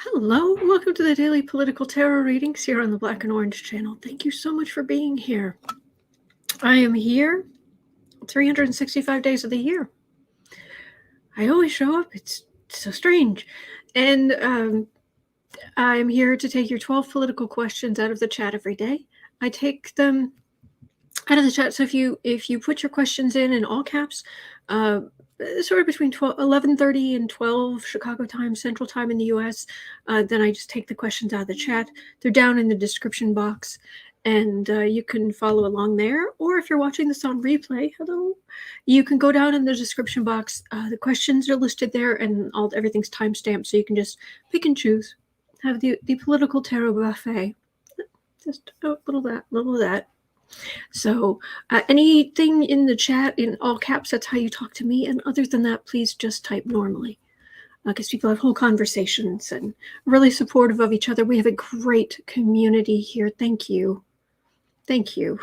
Hello, welcome to the Daily Political Tarot Readings here on the Black and Orange channel. Thank you so much for being here. I am here 365 days of the year. I always show up. It's so strange. And I'm here to take your 12 political questions out of the chat every day. I take them out of the chat. So if you put your questions in all caps, sort of between 11:30 and 12 Chicago time, Central Time in the U.S., then I just take the questions out of the chat. They're down in the description box, and you can follow along there. Or if you're watching this on replay, hello, you can go down in the description box. The questions are listed there, and everything's timestamped, so you can just pick and choose. Have the political tarot buffet. Just a little of that. So anything in the chat in all caps, that's how you talk to me. And other than that, please just type normally, because people have whole conversations and really supportive of each other. We have a great community here. Thank you. Thank you.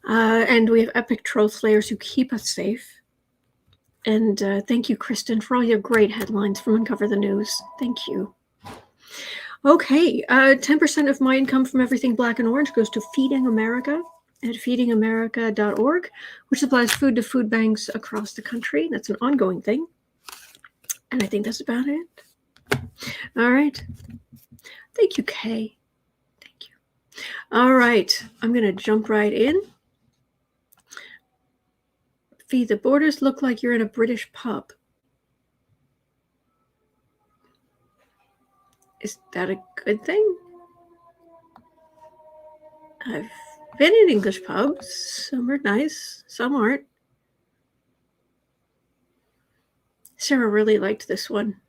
And we have epic troll slayers who keep us safe. And thank you, Kristen, for all your great headlines from Uncover the News. Thank you. Okay, 10% of my income from everything black and orange goes to Feeding America at feedingamerica.org, which supplies food to food banks across the country. That's an ongoing thing. And I think that's about it. All right. Thank you, Kay. Thank you. All right, I'm going to jump right in. Fee, the borders look like you're in a British pub. Is that a good thing? I've been in English pubs. Some are nice, some aren't. Sarah really liked this one.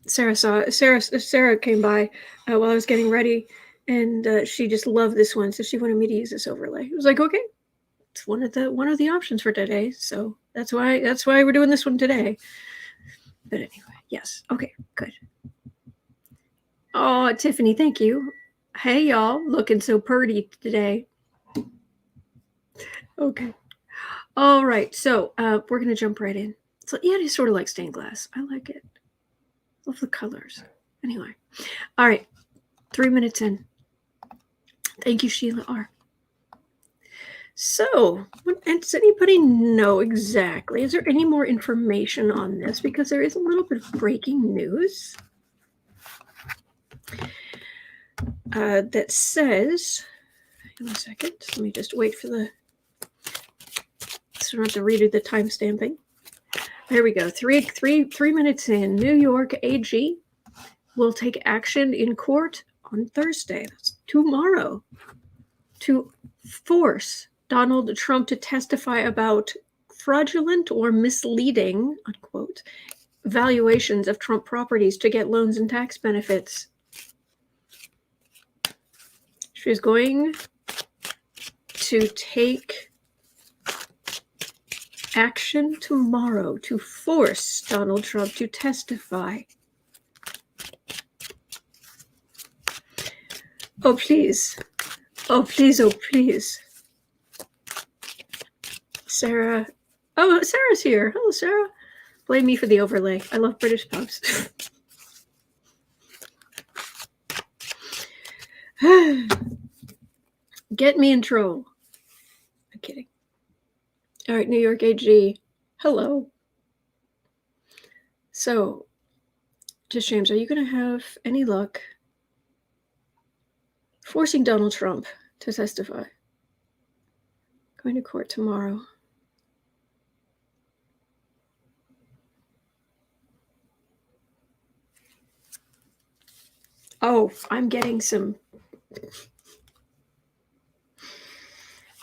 Sarah came by while I was getting ready, and she just loved this one, so she wanted me to use this overlay. I was like, okay, it's one of the options for today, so that's why we're doing this one today. But anyway, yes, okay, good. Oh, Tiffany, thank you. Hey, y'all, looking so pretty today. Okay. All right, so we're going to jump right in. So, yeah, it is sort of like stained glass. I like it. Love the colors. Anyway. All right, 3 minutes in. Thank you, Sheila R. So, does anybody know exactly? Is there any more information on this? Because there is a little bit of breaking news. That says, in a second, let me just wait for the, so I don't have to redo the time stamping. There we go. Three minutes in. New York AG will take action in court on Thursday. That's tomorrow, to force Donald Trump to testify about fraudulent or misleading, unquote, valuations of Trump properties to get loans and tax benefits. She's going to take action tomorrow to force Donald Trump to testify. Oh, please. Oh, please. Oh, please. Sarah. Oh, Sarah's here. Hello, Sarah. Blame me for the overlay. I love British pubs. Get me in trouble. I'm kidding. All right, New York AG. Hello. So, just James, are you going to have any luck forcing Donald Trump to testify? Going to court tomorrow. Oh, I'm getting some.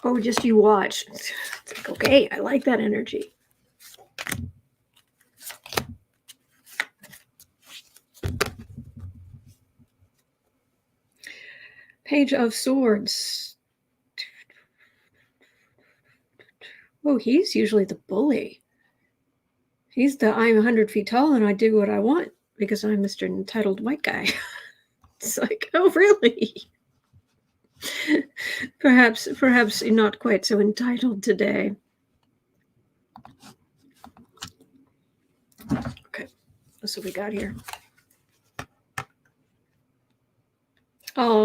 Oh, just you watch. It's like, okay, I like that energy. Page of Swords. Oh, he's usually the bully. He's the I'm 100 feet tall and I do what I want because I'm Mr. Entitled White Guy. It's like, oh, really? Perhaps not quite so entitled today. Okay, that's what we got here.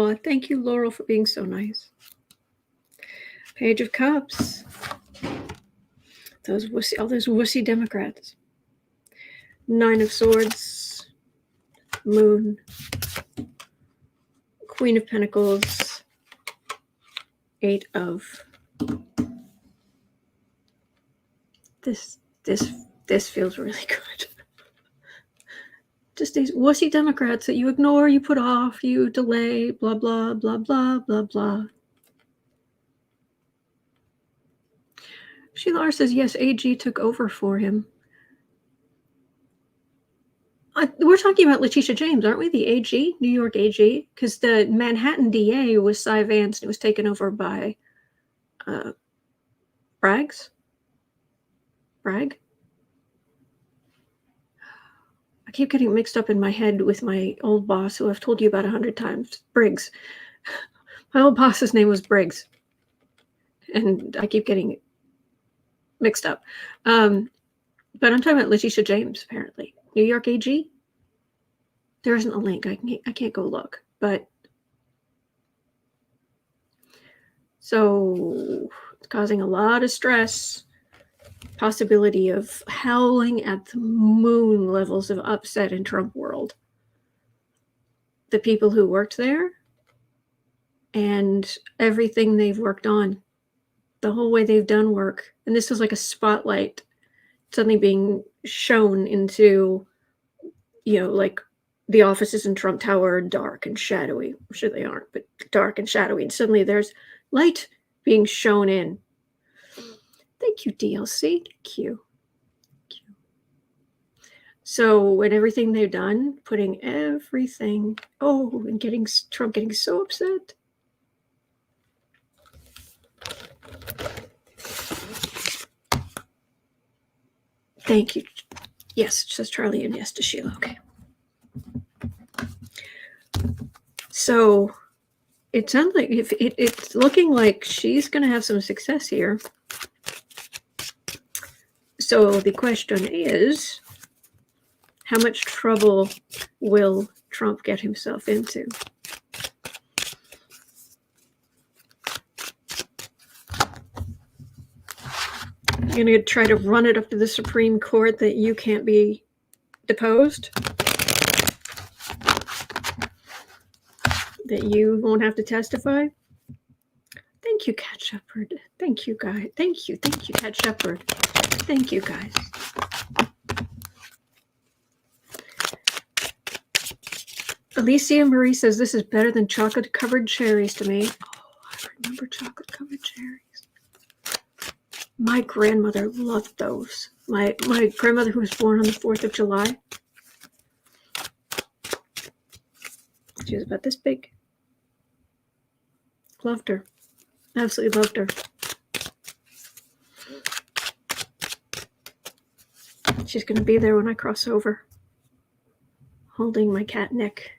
Oh, thank you, Laurel, for being so nice. Page of Cups. All those wussy Democrats. Nine of Swords. Moon. Queen of Pentacles. Eight of. This feels really good. Just these wussy Democrats that you ignore, you put off, you delay, blah, blah, blah, blah, blah, blah. Sheila R. says, yes, AG took over for him. We're talking about Letitia James, aren't we? The AG, New York AG? Because the Manhattan DA was Cy Vance, and it was taken over by Bragg? I keep getting mixed up in my head with my old boss, who I've told you about 100 times, Briggs. My old boss's name was Briggs. And I keep getting mixed up. But I'm talking about Letitia James, apparently. New York AG? There isn't a link. I can't go look. But so it's causing a lot of stress. Possibility of howling at the moon levels of upset in Trump world. The people who worked there and everything they've worked on. The whole way they've done work. And this is like a spotlight suddenly being shown into, like the offices in Trump Tower are dark and shadowy. I'm sure they aren't, but dark and shadowy. And suddenly there's light being shown in. Thank you, DLC. Thank you. So, and everything they've done, putting everything, and getting Trump getting so upset. Thank you. Yes, says Charlie, and yes to Sheila. Okay. So it sounds like it's looking like she's going to have some success here. So the question is, how much trouble will Trump get himself into? You're going to try to run it up to the Supreme Court that you can't be deposed? That you won't have to testify? Thank you, Cat Shepherd. Thank you, guys. Thank you, Cat Shepherd. Thank you, guys. Alicia Marie says this is better than chocolate-covered cherries to me. Oh, I remember chocolate-covered cherries. My grandmother loved those. My grandmother, who was born on the 4th of July, she was about this big. Loved her. Absolutely loved her. She's going to be there when I cross over, holding my cat Nick.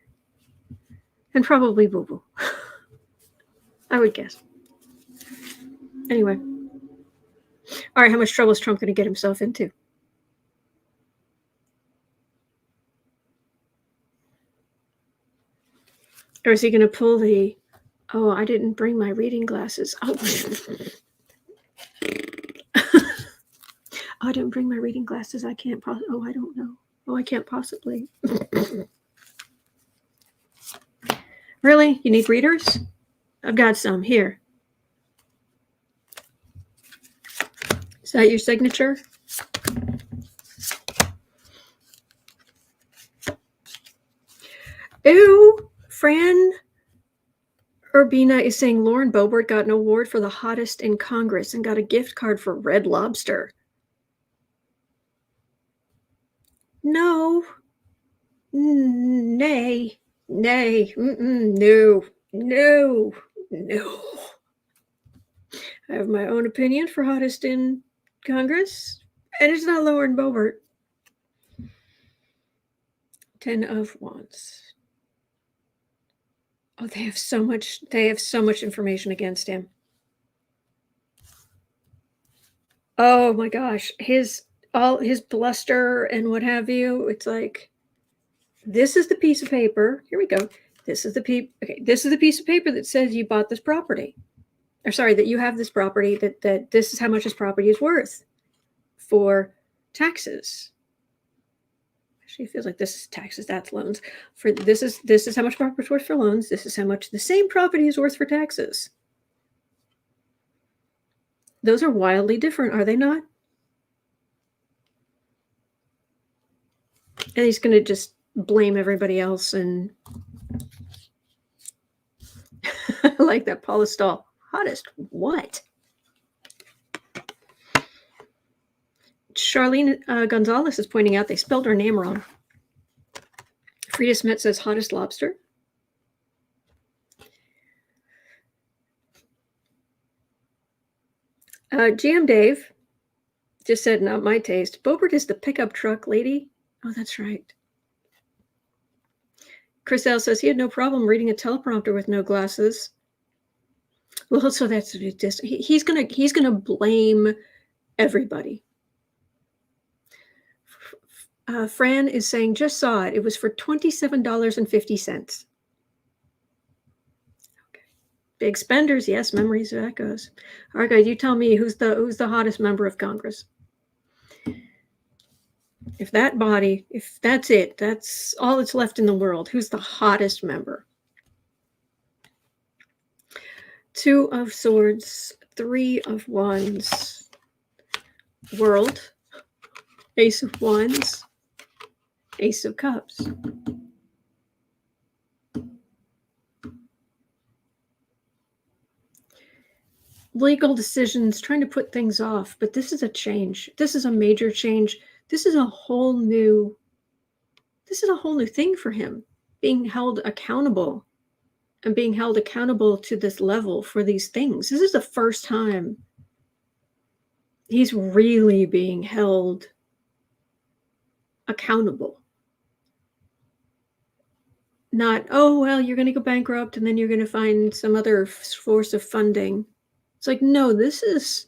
And probably Boo Boo. I would guess. Anyway. All right, how much trouble is Trump going to get himself into? Or is he going to pull the, I didn't bring my reading glasses. Oh, I didn't bring my reading glasses. I can't I don't know. I can't possibly. Really? You need readers? I've got some here. Is that your signature? Ew, Fran Urbina is saying Lauren Boebert got an award for the hottest in Congress and got a gift card for Red Lobster. No. Nay. No. I have my own opinion for hottest in Congress, and it's not Lauren Boebert. 10 of Wands. Oh, they have so much information against him. Oh my gosh, all his bluster and what have you. It's like, this is the piece of paper. Here we go. This is the this is the piece of paper that says you bought this property. Or sorry, that you have this property, that this is how much this property is worth for taxes. Actually, it feels like this is taxes, that's loans. For this is how much property is worth for loans. This is how much the same property is worth for taxes. Those are wildly different, are they not? And he's going to just blame everybody else. And I like that Paula Stahl. Hottest what? Charlene Gonzalez is pointing out they spelled her name wrong. Frida Smith says hottest lobster. GM Dave just said, not my taste. Bobert is the pickup truck lady. Oh, that's right. Chris L says he had no problem reading a teleprompter with no glasses. Well, so that's just he's gonna blame everybody. Fran is saying, just saw it. It was for $27.50. Okay. Big spenders, yes. Memories of echoes. All right, guys, you tell me who's the hottest member of Congress. If that's it, that's all that's left in the world. Who's the hottest member? 2 of Swords, 3 of Wands, World, Ace of Wands, Ace of Cups. Legal decisions, trying to put things off, but this is a change. This is a major change. This is a whole new thing for him, being held accountable and being held accountable to this level for these things. This is the first time he's really being held accountable. Not, oh, well, you're going to go bankrupt and then you're going to find some other source of funding. It's like, no, this is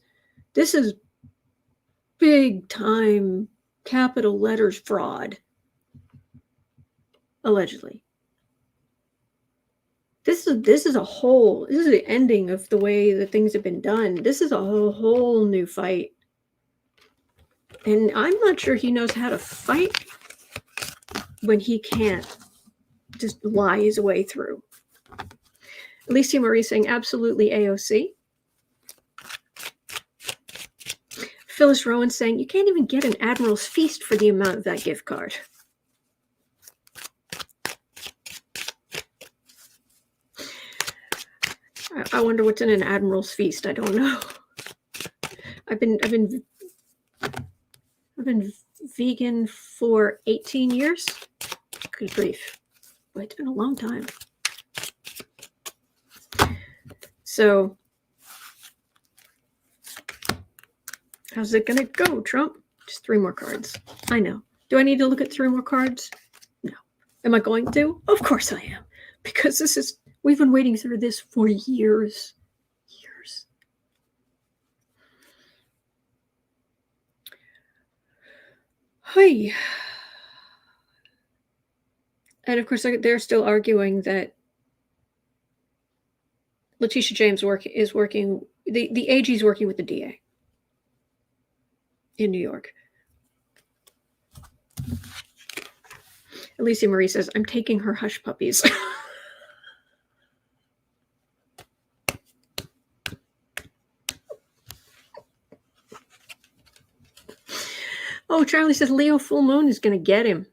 big time capital letters fraud, allegedly. This is the ending of the way that things have been done. This is a whole new fight. And I'm not sure he knows how to fight when he can't just lie his way through. Alicia Marie saying absolutely AOC. Phyllis Rowan saying you can't even get an Admiral's Feast for the amount of that gift card. I wonder what's in an Admiral's Feast. I don't know. I've been vegan for 18 years. Good grief. Boy, it's been a long time. So, how's it going to go, Trump? Just 3 more cards. I know. Do I need to look at 3 more cards? No. Am I going to? Of course I am. Because we've been waiting through this for years. Hi. And of course, they're still arguing that Letitia James is working, the AG is working with the DA in New York. Alicia Marie says, I'm taking her hush puppies. Oh, Charlie says Leo full moon is going to get him.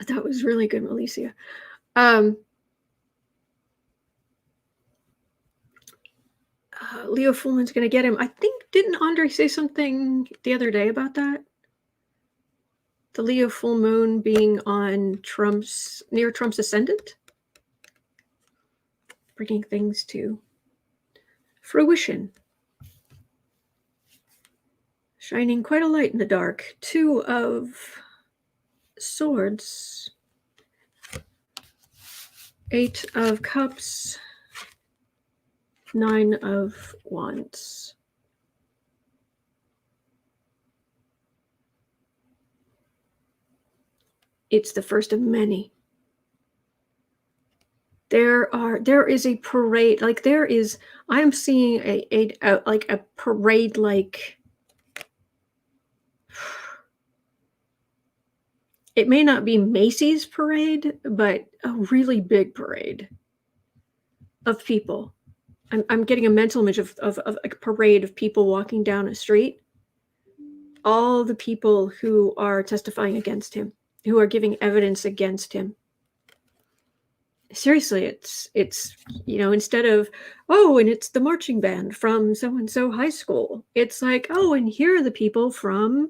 That was really good, Alicia. Leo full moon's going to get him. I think, didn't Andre say something the other day about that? The Leo full moon being on near Trump's ascendant? Bringing things to fruition. Shining quite a light in the dark. 2 of Swords. 8 of Cups. 9 of Wands. It's the first of many. There is a parade, like I'm seeing a parade, like it may not be Macy's parade, but a really big parade of people. I'm getting a mental image of a parade of people walking down a street. All the people who are testifying against him, who are giving evidence against him. Seriously, it's instead of, oh, and it's the marching band from so-and-so high school, it's like, oh, and here are the people from,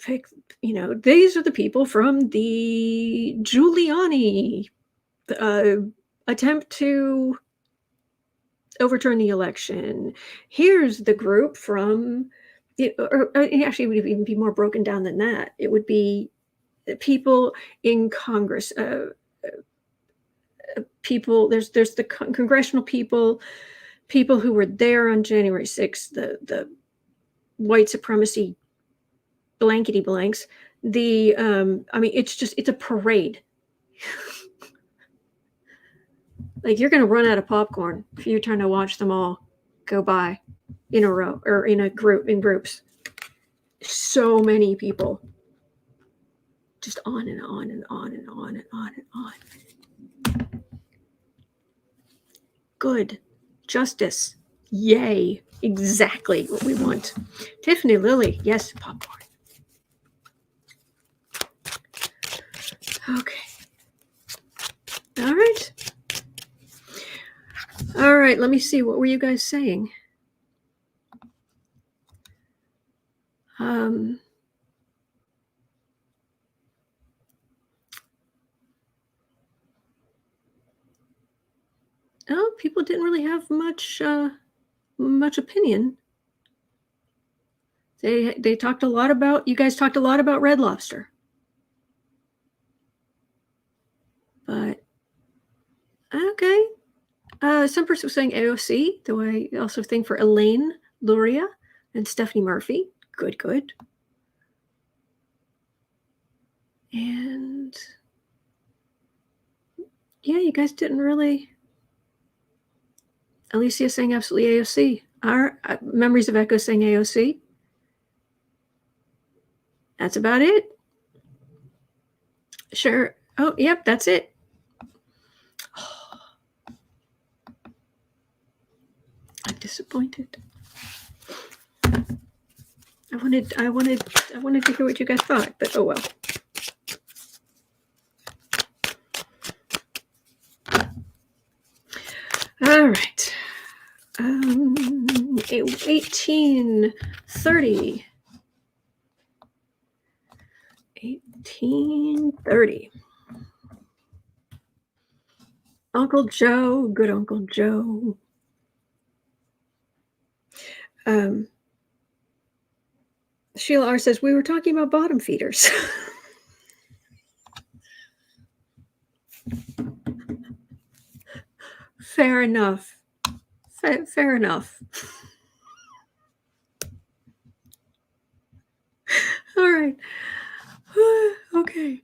these are the people from the Giuliani attempt to overturn the election. Here's the group from, actually, it would even be more broken down than that. It would be people in Congress, people. There's the congressional people who were there on January 6th, the white supremacy blankety blanks. It's a parade. Like, you're going to run out of popcorn if you're trying to watch them all go by in a row or in groups. So many people, just on and on and on and on and on and on. Good. Justice. Yay. Exactly what we want. Tiffany Lilly. Yes, popcorn. Okay. All right. All right. Let me see. What were you guys saying? Oh, people didn't really have much opinion. They talked a lot about, you guys talked a lot about Red Lobster. But okay. Some person was saying AOC, though I also think for Elaine Luria and Stephanie Murphy. Good. And yeah, you guys didn't really. Alicia saying absolutely AOC. Our memories of Echo saying AOC. That's about it. Sure. Oh, yep, that's it. I'm disappointed. I wanted to hear what you guys thought, but oh well. All right. 1830. 1830. Uncle Joe, good Uncle Joe. Sheila R. says, we were talking about bottom feeders. Fair enough. Fair enough. All right. Okay.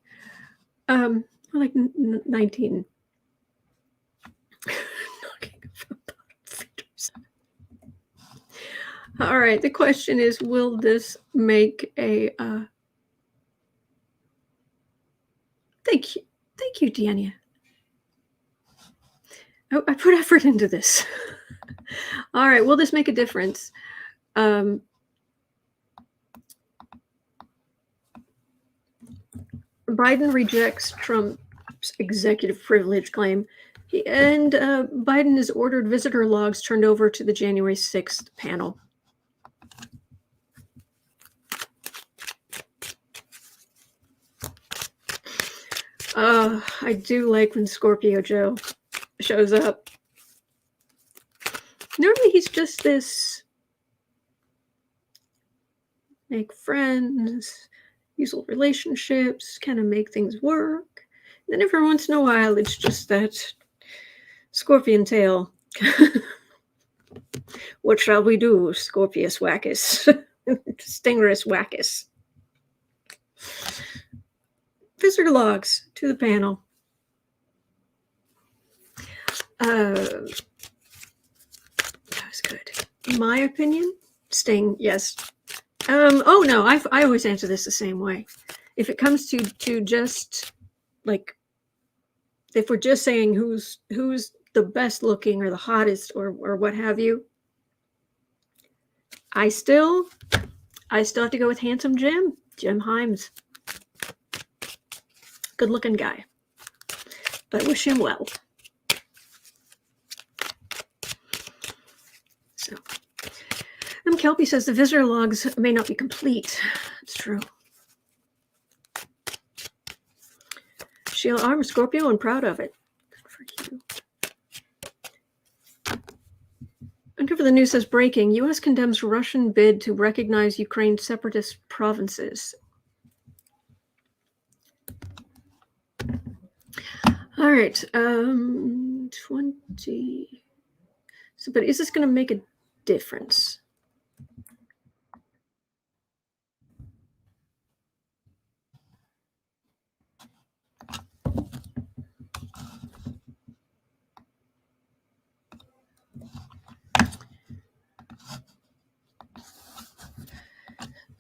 Like 19. All right. The question is, will this make a thank you, Deania. Oh, I put effort into this. All right. Will this make a difference? Biden rejects Trump's executive privilege claim, and Biden has ordered visitor logs turned over to the January 6th panel. I do like when Scorpio Joe shows up. Normally he's just this make friends, usual relationships, kind of make things work. And then every once in a while it's just that scorpion tail. What shall we do, Scorpius Wackus? Stingerus Wackus. Visitor logs to the panel. That was good. In my opinion, staying, yes. Oh no, I always answer this the same way. If it comes to just like, if we're just saying who's the best looking or the hottest or what have you, I still have to go with handsome Jim Himes. Good looking guy, but I wish him well. So, Kelpie says the visitor logs may not be complete. It's true. Sheila, I'm a Scorpio and proud of it. Good for you. Uncover the News says breaking. U.S. condemns Russian bid to recognize Ukraine's separatist provinces. All right. 20. So, but is this going to make a difference?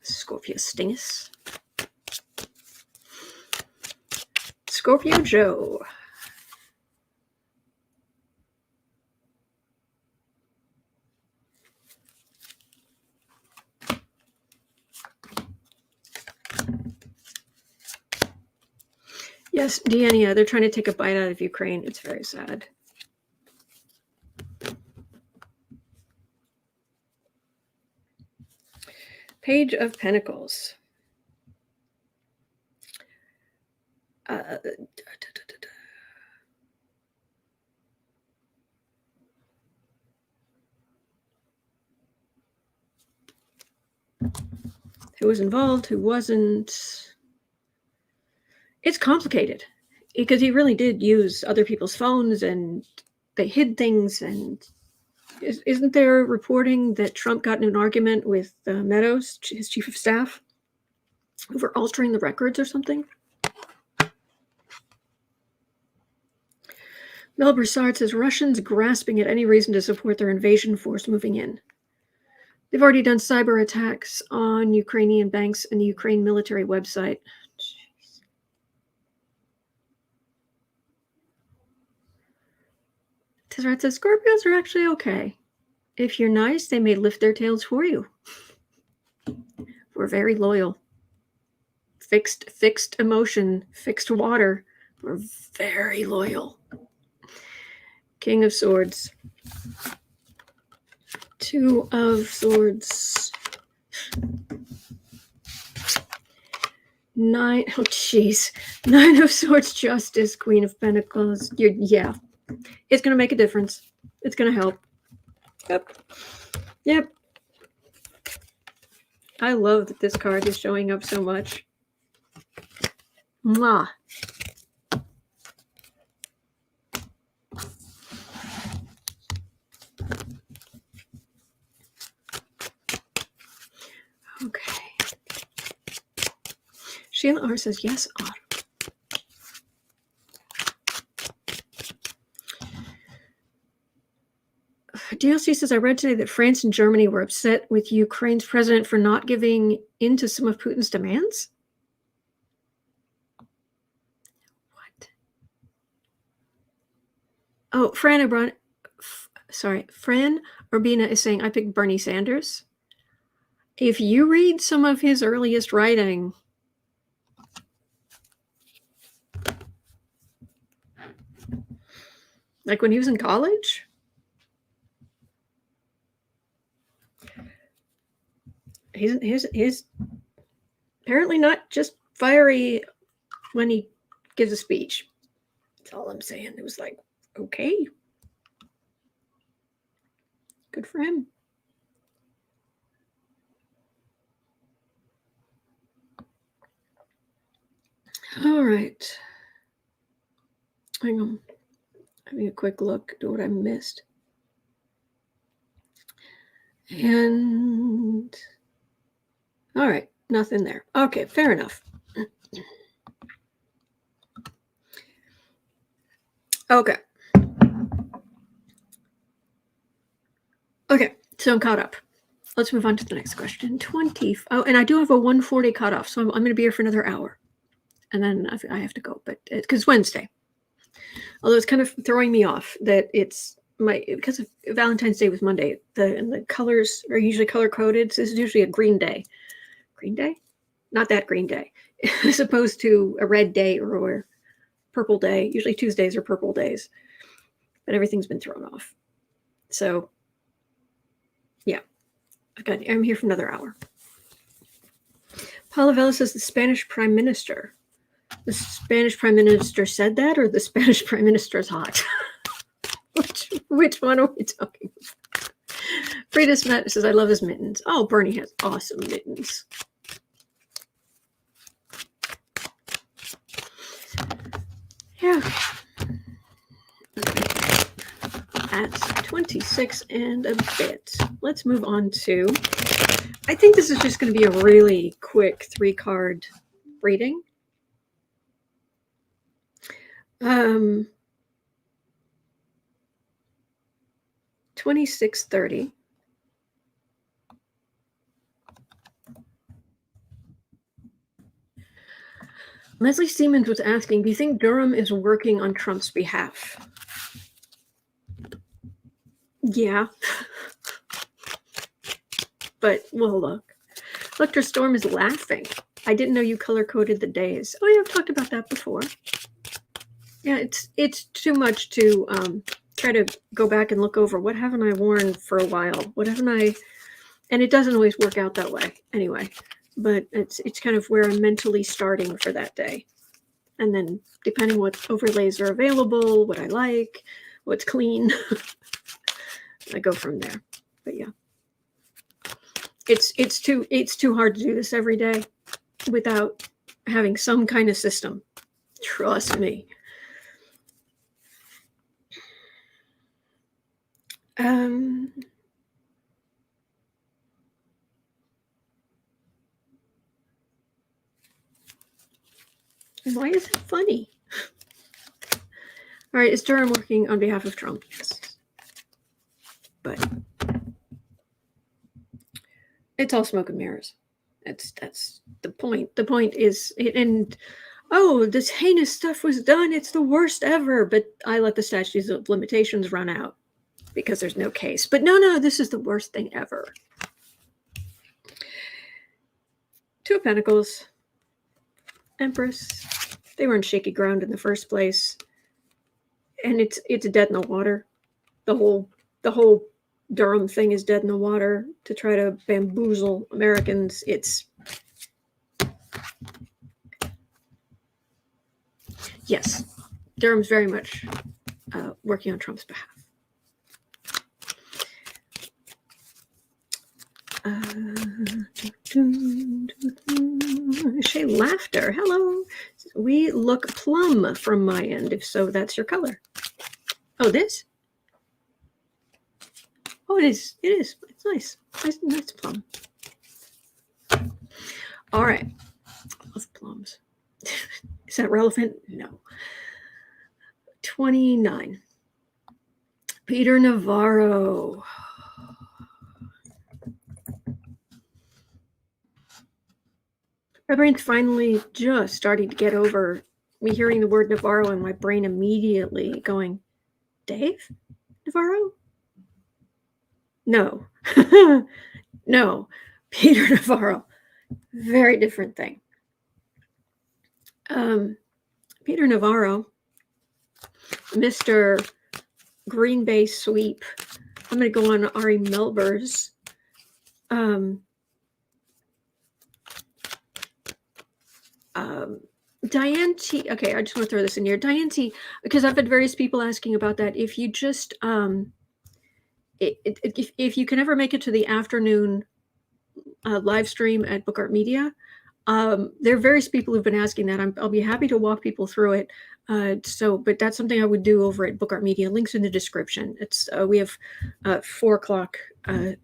Scorpio Stingus. Scorpio Joe. Yes, Deania, they're trying to take a bite out of Ukraine. It's very sad. Page of Pentacles. Who was involved, who wasn't. It's complicated because he really did use other people's phones and they hid things. And isn't there reporting that Trump got in an argument with Meadows, his chief of staff, over altering the records or something? Mel Broussard says Russians grasping at any reason to support their invasion force moving in. They've already done cyber attacks on Ukrainian banks and the Ukraine military website. Jeez. Tesseract says Scorpios are actually okay. If you're nice, they may lift their tails for you. We're very loyal. Fixed emotion, fixed water. We're very loyal. King of Swords. Two of Swords. Nine. Oh, jeez. Nine of Swords, Justice, Queen of Pentacles. Yeah. It's going to make a difference. It's going to help. Yep. I love that this card is showing up so much. Mwah. Okay. Sheila R says, yes, Autumn. DLC says, I read today that France and Germany were upset with Ukraine's president for not giving in to some of Putin's demands. What? Oh, Fran Urbina is saying, I picked Bernie Sanders. If you read some of his earliest writing, like when he was in college, he's apparently not just fiery when he gives a speech. That's all I'm saying. It was like, okay. Good for him. All right. Hang on. Having a quick look at what I missed. And all right, nothing there. Okay, fair enough. Okay. Okay, so I'm caught up. Let's move on to the next question. Oh, and I do have a 1:40 cutoff, so I'm going to be here for another hour. And then I have to go, but because it's Wednesday. Although it's kind of throwing me off that it's because of Valentine's Day was Monday. The colors are usually color coded. So this is usually a green day. Green day? Not that green day. As opposed to a red day or purple day. Usually Tuesdays are purple days. But everything's been thrown off. So, yeah. I'm here for another hour. Paula Vela says the Spanish Prime Minister. The Spanish Prime Minister said that, or the Spanish Prime Minister is hot? Which one are we talking about? Frida Smet says, I love his mittens. Oh, Bernie has awesome mittens. Yeah. At 26 and a bit. Let's move on to, I think this is just going to be a really quick 3-card reading. 2630. Leslie Siemens was asking, do you think Durham is working on Trump's behalf? Yeah. But, well, look. Electra Storm is laughing. I didn't know you color-coded the days. Oh, yeah, I've talked about that before. Yeah, it's too much to try to go back and look over. What haven't I worn for a while? What haven't I... And it doesn't always work out that way, anyway. But it's kind of where I'm mentally starting for that day. And then, depending what overlays are available, what I like, what's clean, I go from there. But yeah. It's too hard to do this every day without having some kind of system. Trust me. Why is it funny? All right, is Durham working on behalf of Trump? Yes. But it's all smoke and mirrors. That's the point. The point is, oh, this heinous stuff was done. It's the worst ever. But I let the statutes of limitations run out because there's no case. But no, this is the worst thing ever. 2 of Pentacles. Empress. They were on shaky ground in the first place. And it's dead in the water. The whole Durham thing is dead in the water to try to bamboozle Americans. Yes, Durham's very much working on Trump's behalf. Shay Laughter, hello. We look plum from my end. If so, that's your color. Oh, this? Oh, it is. It is. It's nice. Nice plum. All right. I love plums. Is that relevant? No. 29. Peter Navarro. My brain's finally just starting to get over me hearing the word Navarro and my brain immediately going, Dave Navarro? No. No. Peter Navarro. Very different thing. Peter Navarro, Mr. Green Bay Sweep. I'm going to go on Ari Melber's. Diane T. Okay, I just want to throw this in here. Diane T. Because I've had various people asking about that. If you just if you can ever make it to the afternoon live stream at Book Art Media, there are various people who've been asking that. I'll be happy to walk people through it. But that's something I would do over at Book Art Media. Links in the description. It's we have 4 o'clock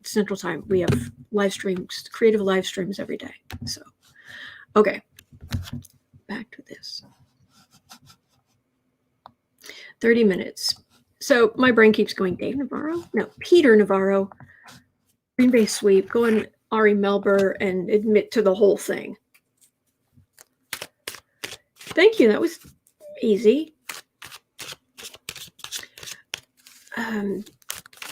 Central Time. We have live streams, creative live streams every day. So, okay, back to this. 30 minutes. So my brain keeps going, Dave Navarro? No, Peter Navarro. Green Bay sweep, go on Ari Melber and admit to the whole thing. Thank you. That was easy.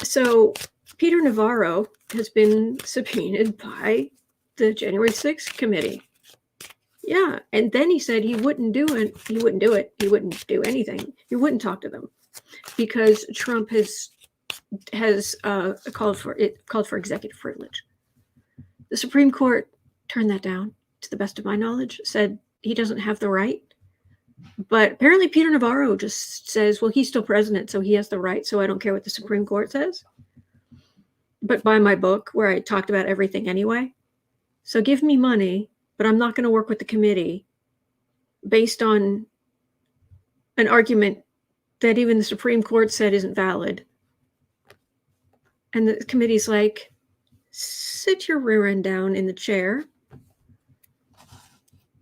So Peter Navarro has been subpoenaed by the January 6th committee. Yeah, and then he said he wouldn't do it. He wouldn't do it. He wouldn't do anything. He wouldn't talk to them because Trump has called for executive privilege. The Supreme Court turned that down, to the best of my knowledge, said he doesn't have the right. But apparently Peter Navarro just says, well, he's still president, so he has the right, so I don't care what the Supreme Court says. But buy my book where I talked about everything anyway. So give me money, but I'm not going to work with the committee based on an argument that even the Supreme Court said isn't valid. And the committee's like, sit your rear end down in the chair.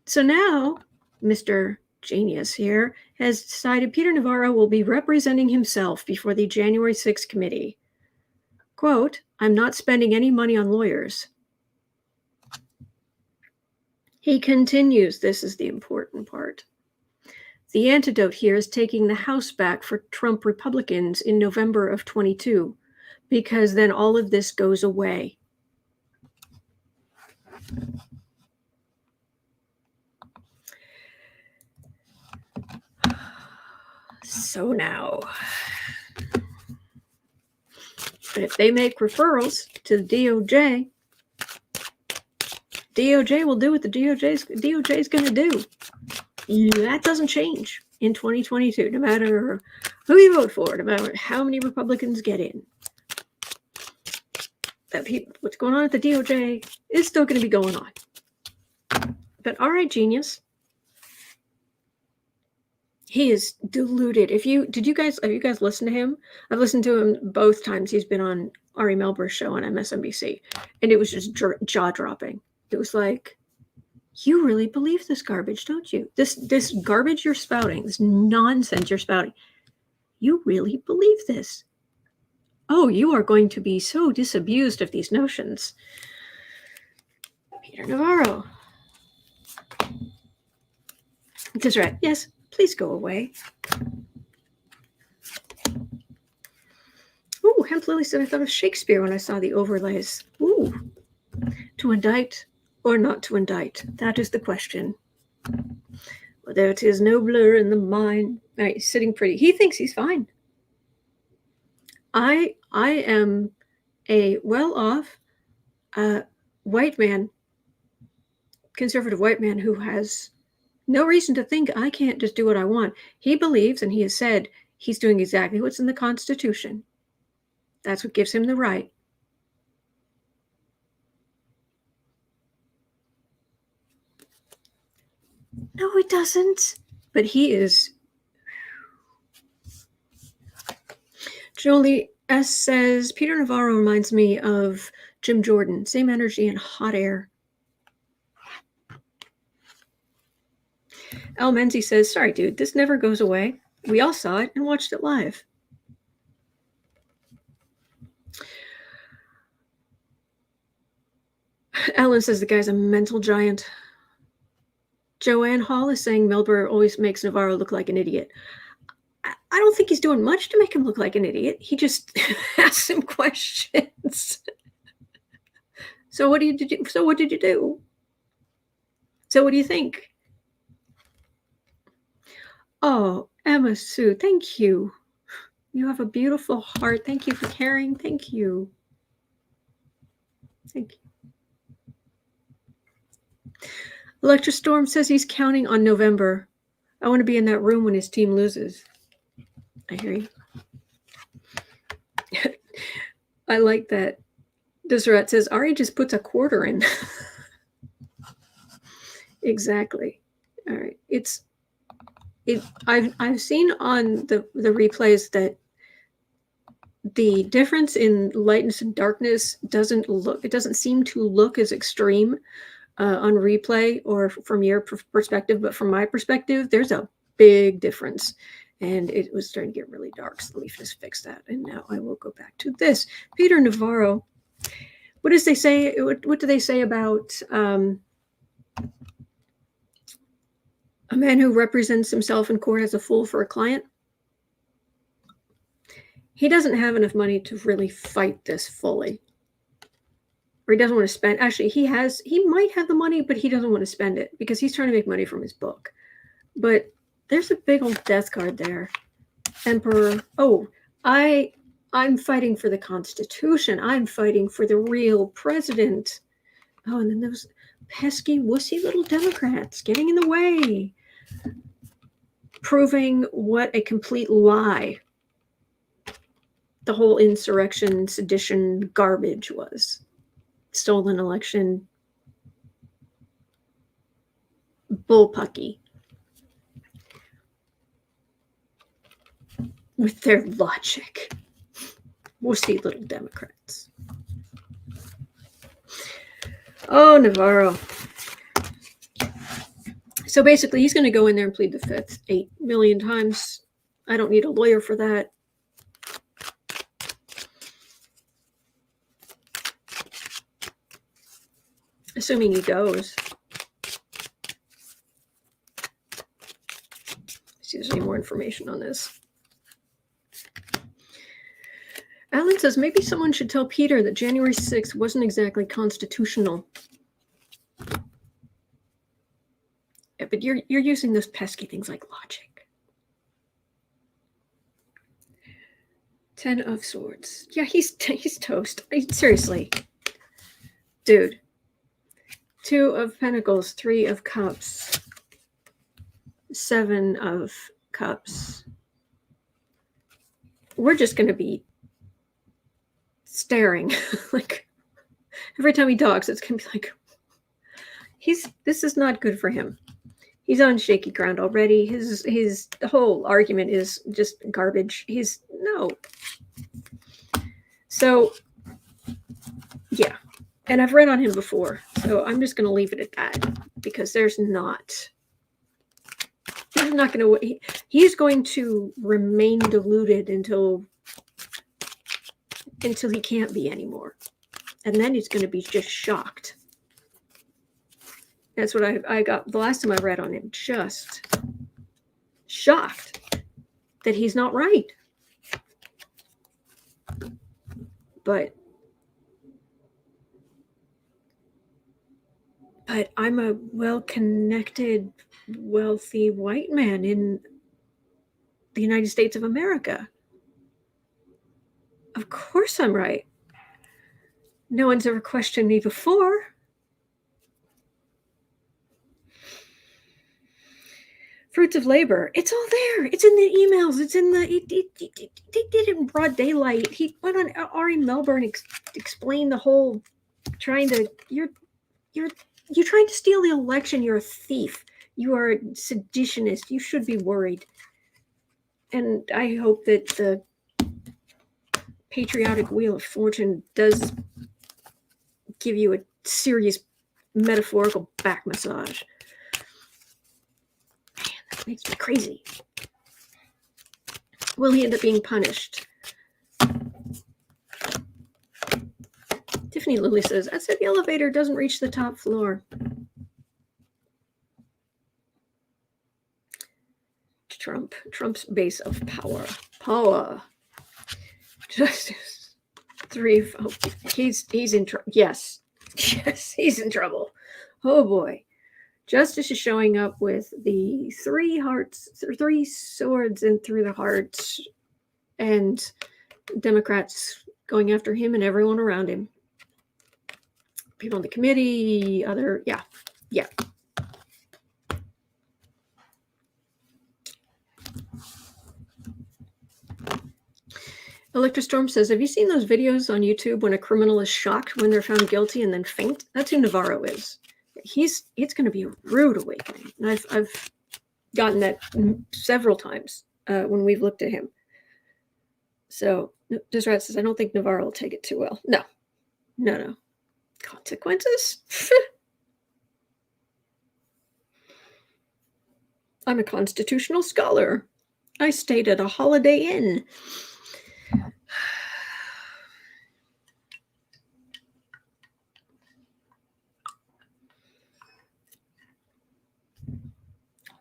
So now, Mr. Genius here has decided Peter Navarro will be representing himself before the January 6th committee. Quote, I'm not spending any money on lawyers. He continues, this is the important part. The antidote here is taking the House back for Trump Republicans in November of 22, because then all of this goes away. So now, if they make referrals to the DOJ, DOJ will do what the DOJ is going to do. That doesn't change in 2022, no matter who you vote for, no matter how many Republicans get in. What's going on at the DOJ is still going to be going on. But all right, Genius. He is deluded. Have you guys listened to him? I've listened to him both times he's been on Ari Melber's show on MSNBC, and it was just jaw-dropping. It was like, you really believe this garbage, don't you? This garbage you're spouting, this nonsense you're spouting, you really believe this? Oh, you are going to be so disabused of these notions. Peter Navarro. That's right. Yes, please go away. Ooh, Hemp Lily said I thought of Shakespeare when I saw the overlays. Ooh. To indict or not to indict? That is the question. Whether it is nobler in the mind. All right, he's sitting pretty. He thinks he's fine. I am a well-off white man, conservative white man who has no reason to think I can't just do what I want. He believes, and he has said, he's doing exactly what's in the Constitution. That's what gives him the right. No, it doesn't. But he is. Jolie S. says, Peter Navarro reminds me of Jim Jordan. Same energy and hot air. Al Menzi says, sorry, dude, this never goes away. We all saw it and watched it live. Ellen says the guy's a mental giant. Joanne Hall is saying Melber always makes Navarro look like an idiot. I don't think he's doing much to make him look like an idiot. He just asks him questions. So what did you do? So what did you do? So what do you think? Oh, Emma Sue, thank you. You have a beautiful heart. Thank you for caring. Thank you. Thank you. Electra Storm says he's counting on November. I want to be in that room when his team loses. I hear you. I like that. Deseret says Ari just puts a quarter in. Exactly. All right. I've seen on the replays that the difference in lightness and darkness doesn't seem to look as extreme on replay or from your perspective, but from my perspective, there's a big difference. And it was starting to get really dark. So let me just fix that. And now I will go back to this. Peter Navarro. What does they say? What do they say about a man who represents himself in court as a fool for a client? He doesn't have enough money to really fight this fully. Or he doesn't want to spend. Actually, he might have the money, but he doesn't want to spend it because he's trying to make money from his book. But there's a big old death card there. Emperor. Oh, I'm fighting for the Constitution. I'm fighting for the real president. Oh, and then those pesky, wussy little Democrats getting in the way. Proving what a complete lie the whole insurrection, sedition garbage was. Stolen election. Bullpucky. With their logic. Wussy little Democrats. Oh, Navarro. So basically, he's going to go in there and plead the fifth 8 million times. I don't need a lawyer for that. Assuming he goes. See if there's any more information on this. Alan says maybe someone should tell Peter that January 6th wasn't exactly constitutional. Yeah, but you're using those pesky things like logic. 10 of Swords. Yeah, he's toast. Seriously. Dude. 2 of Pentacles, 3 of Cups, 7 of Cups. We're just going to be staring. Like, every time he talks, it's going to be like, this is not good for him. He's on shaky ground already. His whole argument is just garbage. No. So, yeah. And I've read on him before, so I'm just going to leave it at that because he's not going to, he's going to remain deluded until he can't be anymore. And then he's going to be just shocked. That's what I got the last time I read on him. Just shocked that he's not right. But I'm a well-connected, wealthy white man in the United States of America. Of course I'm right. No one's ever questioned me before. Fruits of labor. It's all there. It's in the emails. It's in the. They did it in broad daylight. He went on Ari Melbourne explained the whole you're trying to steal the election. You're a thief. You are a seditionist. You should be worried. And I hope that the patriotic wheel of fortune does give you a serious metaphorical back massage. Man, that makes me crazy. Will he end up being punished? Tiffany Lilly says, I said the elevator doesn't reach the top floor. Trump's base of power. Justice. 3 of, oh, he's in trouble. Yes, he's in trouble. Oh boy. Justice is showing up with the 3 hearts, 3 swords in through the heart, and Democrats going after him and everyone around him. People on the committee, yeah. Electrostorm says, have you seen those videos on YouTube when a criminal is shocked when they're found guilty and then faint? That's who Navarro is. It's going to be a rude awakening. And I've gotten that several times when we've looked at him. So Desrat says, I don't think Navarro will take it too well. No. Consequences? I'm a constitutional scholar. I stayed at a Holiday Inn.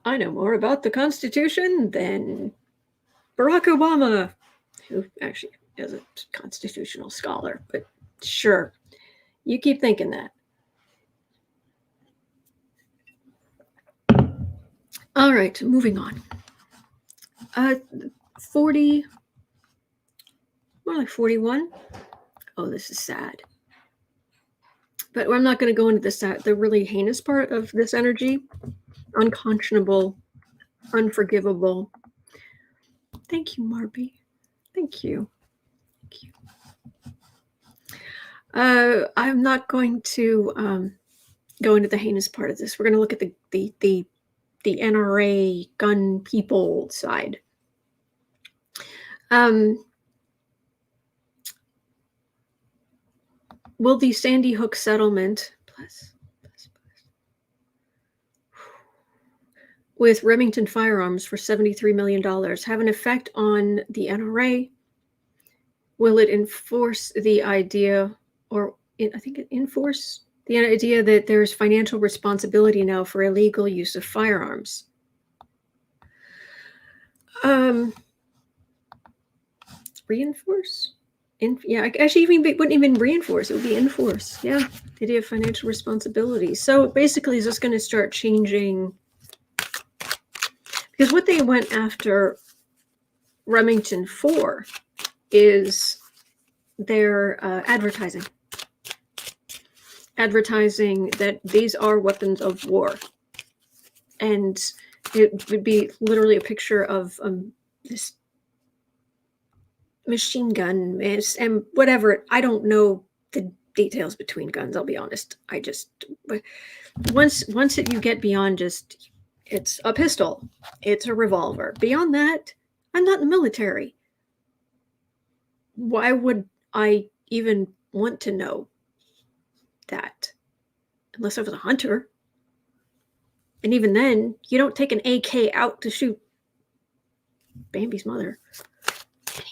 I know more about the Constitution than Barack Obama, who actually is a constitutional scholar, but sure, you keep thinking that. All right, moving on. 40, more like 41. Oh, this is sad. But I'm not going to go into the really heinous part of this energy. Unconscionable, unforgivable. Thank you, Marby. Thank you. Thank you. I'm not going to go into the heinous part of this. We're going to look at the NRA gun people side. Will the Sandy Hook settlement with Remington firearms for $73 million have an effect on the NRA? Will it enforce the idea, enforce the idea that there's financial responsibility now for illegal use of firearms? Reinforce? Actually, wouldn't even reinforce. It would be enforce. Yeah, the idea of financial responsibility. So basically, is this going to start changing? Because what they went after Remington for is their advertising that these are weapons of war, and it would be literally a picture of this machine gun and whatever. I don't know the details between guns, I'll be honest. I just, once you get beyond just, it's a pistol, it's a revolver. Beyond that, I'm not in the military. Why would I even want to know that? Unless I was a hunter. And even then, you don't take an AK out to shoot Bambi's mother. Anyway.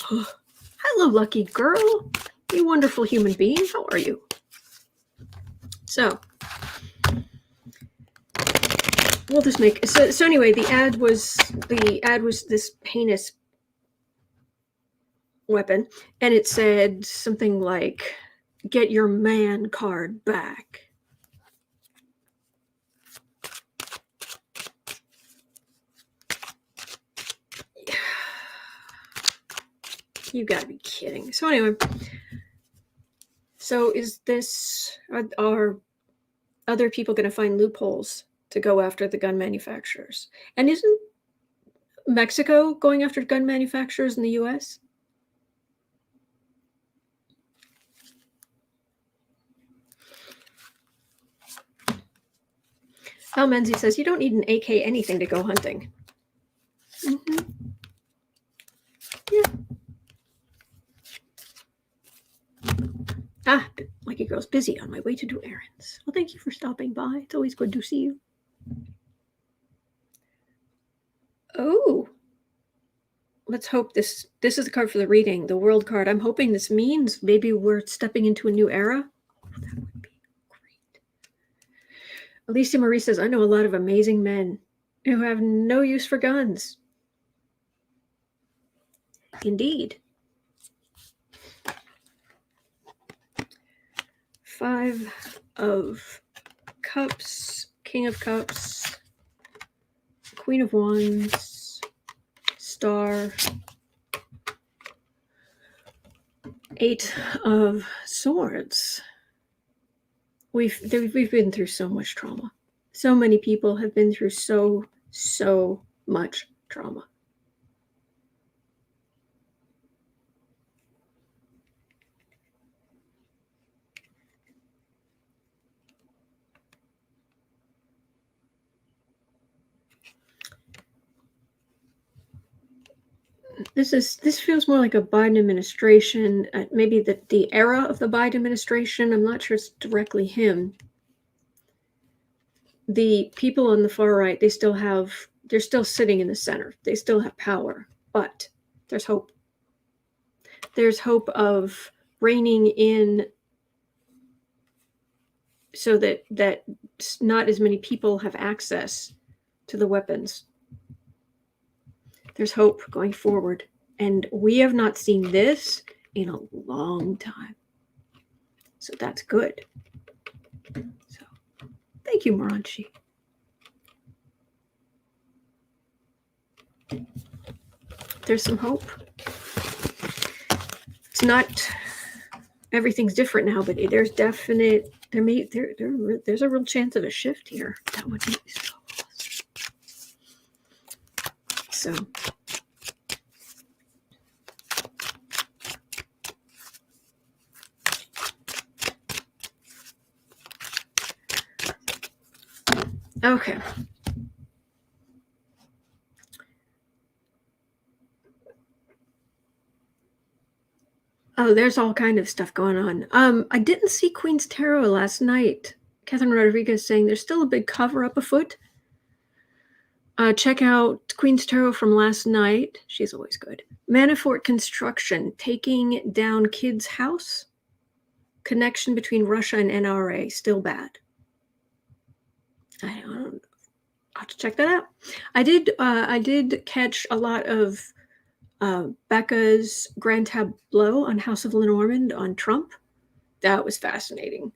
Hello, lucky girl. You wonderful human being. How are you? So, we'll just make so anyway, the ad was this heinous weapon, and it said something like, "Get your man card back." You gotta be kidding. So anyway, so is this, are other people going to find loopholes to go after the gun manufacturers? And isn't Mexico going after gun manufacturers in the US? Al Menzi says, you don't need an AK anything to go hunting. Mm-hmm. Yeah. Lucky girl's busy on my way to do errands. Well, thank you for stopping by. It's always good to see you. Oh. Let's hope this is the card for the reading, the world card. I'm hoping this means maybe we're stepping into a new era. That would be great. Alicia Marie says, I know a lot of amazing men who have no use for guns. Indeed. 5 of Cups, King of Cups, Queen of Wands, Star, 8 of Swords. We've been through so much trauma. So many people have been through so much trauma. This feels more like a Biden administration, maybe the era of the Biden administration. I'm not sure it's directly him. The people on the far right, they're still sitting in the center. They still have power, but there's hope. There's hope of reining in so that not as many people have access to the weapons. There's hope going forward. And we have not seen this in a long time. So that's good. So thank you, Moranchi. There's some hope. It's not everything's different now, but there's definite there's a real chance of a shift here. That would be so awesome. So okay. Oh, there's all kind of stuff going on. I didn't see Queen's Tarot last night. Catherine Rodriguez saying there's still a big cover-up afoot. Check out Queen's Tarot from last night. She's always good. Manafort construction, taking down kid's house. Connection between Russia and NRA, still bad. I don't know. I'll have to check that out. I did catch a lot of Becca's grand tableau on House of Lenormand on Trump. That was fascinating.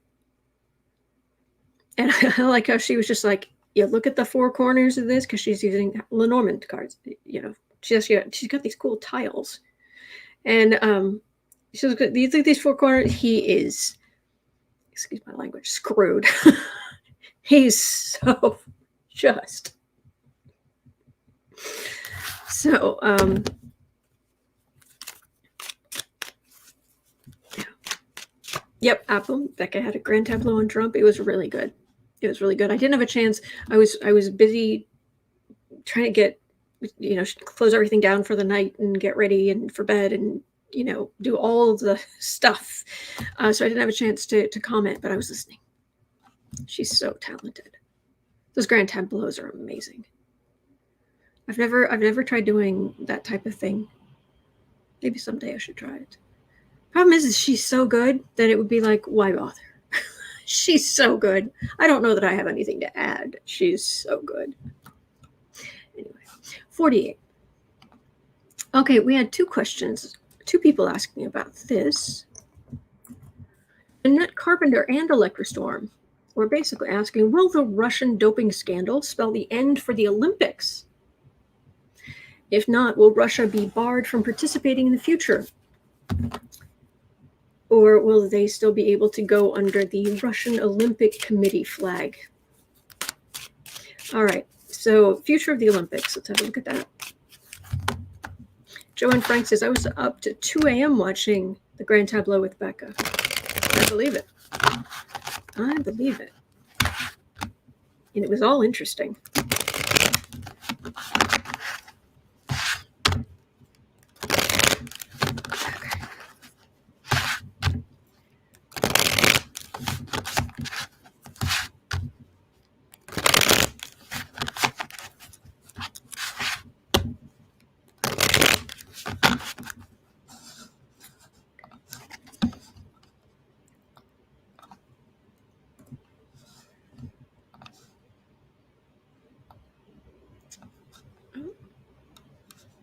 And I like how she was just like, yeah, look at the four corners of this, because she's using Lenormand cards. You know, she's got these cool tiles. And she's like, these four corners, he is, excuse my language, screwed. He's so just. So, yep, Apple. Becca had a grand tableau on Trump. It was really good. It was really good. I didn't have a chance. I was busy trying to get, close everything down for the night and get ready and for bed and, do all of the stuff. So I didn't have a chance to comment, but I was listening. She's so talented. Those grand tableaus are amazing. I've never tried doing that type of thing. Maybe someday I should try it. Problem is she's so good that it would be like, why bother? She's so good. I don't know that I have anything to add. She's so good. Anyway, 48. Okay, we had two questions. Two people asking about this. Annette Carpenter and Electra Storm were basically asking, will the Russian doping scandal spell the end for the Olympics? If not, will Russia be barred from participating in the future? Or will they still be able to go under the Russian Olympic Committee flag? All right, so future of the Olympics. Let's have a look at that. Joanne Frank says, I was up to 2 a.m. watching the Grand Tableau with Becca. I believe it. I believe it. And it was all interesting.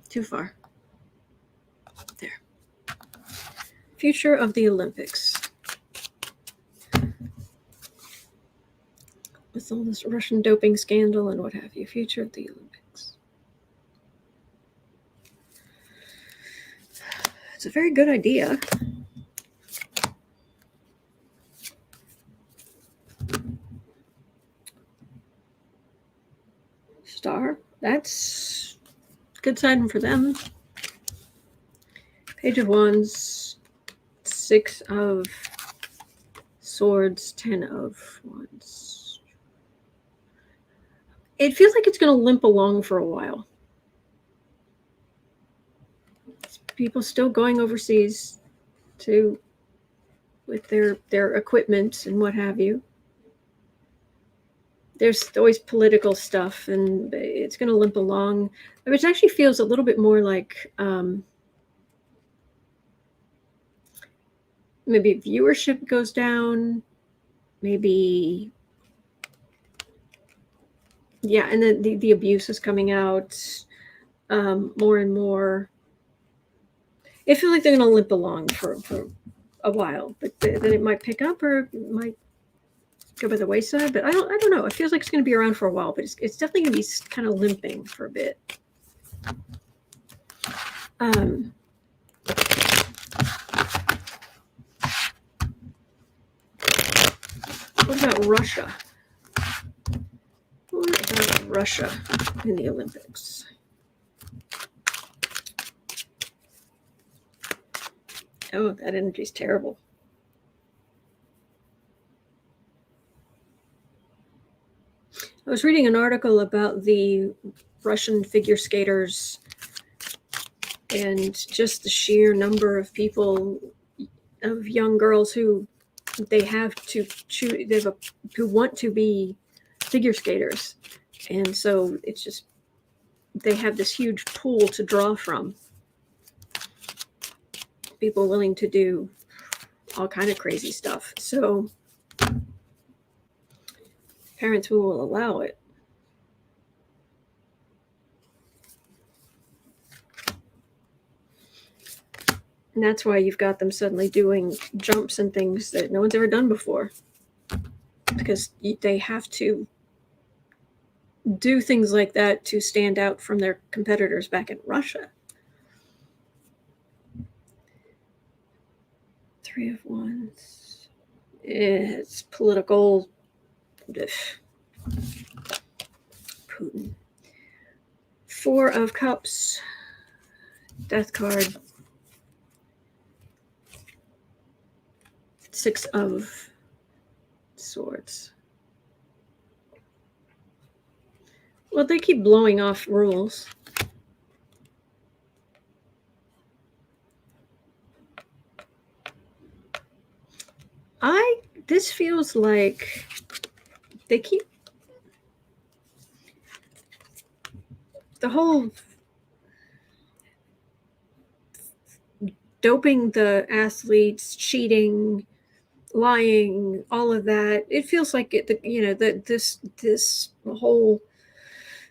Too far. There. Future of the Olympics. With all this Russian doping scandal and what have you. Future of the Olympics. It's a very good idea. Star. That's good sign for them. Page of Wands, 6 of Swords, 10 of Wands. It feels like it's going to limp along for a while. People still going overseas with their equipment and what have you. There's always political stuff, and it's going to limp along, which actually feels a little bit more like maybe viewership goes down, maybe Yeah, and then the abuse is coming out more and more. I feel like they're going to limp along for a while, but then it might pick up or it might go by the wayside. But I don't know. It feels like it's going to be around for a while, but it's definitely going to be kind of limping for a bit. What about Russia? What about Russia in the Olympics? Oh, that energy's terrible. I was reading an article about the Russian figure skaters and just the sheer number of people, of young girls who they have to choose, who want to be figure skaters. And so it's just, they have this huge pool to draw from. People willing to do all kind of crazy stuff. So parents who will allow it. And that's why you've got them suddenly doing jumps and things that no one's ever done before. Because they have to do things like that to stand out from their competitors back in Russia. 3 of Wands. It's political. Putin. 4 of Cups. Death card. 6 of Swords. Well, they keep blowing off rules. This feels like they keep the whole doping the athletes, cheating, lying, all of that. It feels like this whole,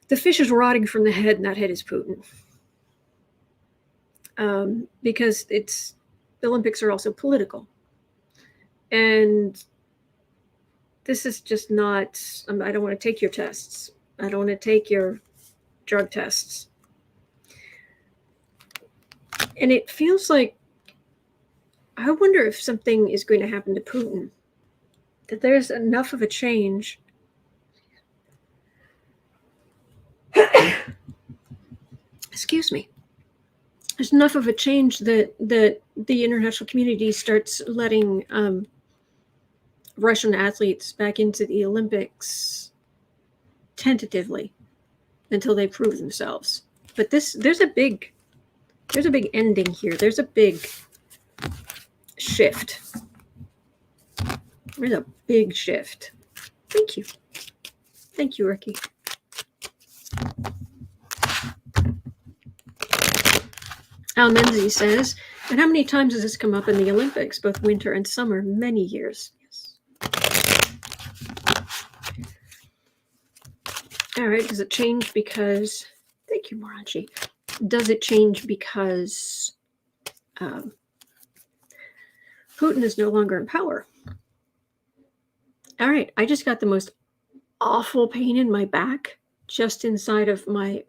the fish is rotting from the head, and that head is Putin. Because the Olympics are also political. And this is just not, I don't want to take your tests. I don't want to take your drug tests. And it feels like, I wonder if something is going to happen to Putin, that there's enough of a change. Excuse me. There's enough of a change that the international community starts letting Russian athletes back into the Olympics tentatively until they prove themselves. But there's a big ending here. There's a big shift. There's a big shift. Thank you. Thank you, Ricky. Al Menzies says, and how many times has this come up in the Olympics, both winter and summer? Many years. Yes. All right. Does it change because, thank you, Moranchi. Does it change because Putin is no longer in power? All right. I just got the most awful pain in my back, just inside of my,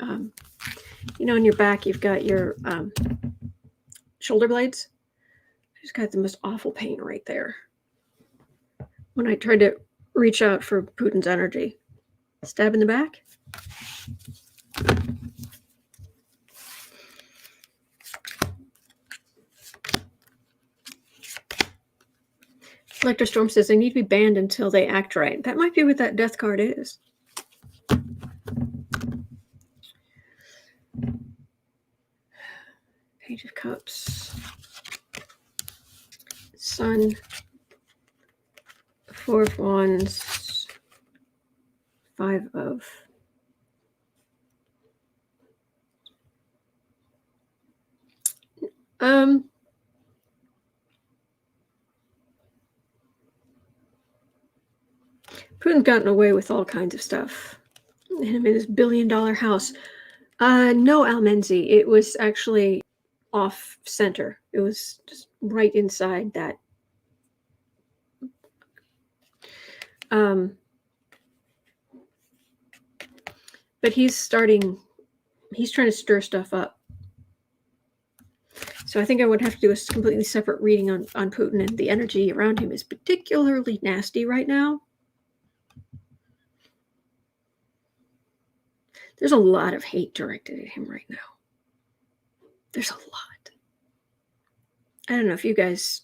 in your back, you've got your shoulder blades. I just got the most awful pain right there when I tried to reach out for Putin's energy. Stab in the back. Electro Storm says they need to be banned until they act right. That might be what that death card is. Page of Cups. Sun. 4 of Wands. 5 of. Putin's gotten away with all kinds of stuff. him in his billion-dollar house. No, Almenzi. It was actually off center. It was just right inside that. But he's trying to stir stuff up. So I think I would have to do a completely separate reading on Putin, and the energy around him is particularly nasty right now. There's a lot of hate directed at him right now. There's a lot. I don't know if you guys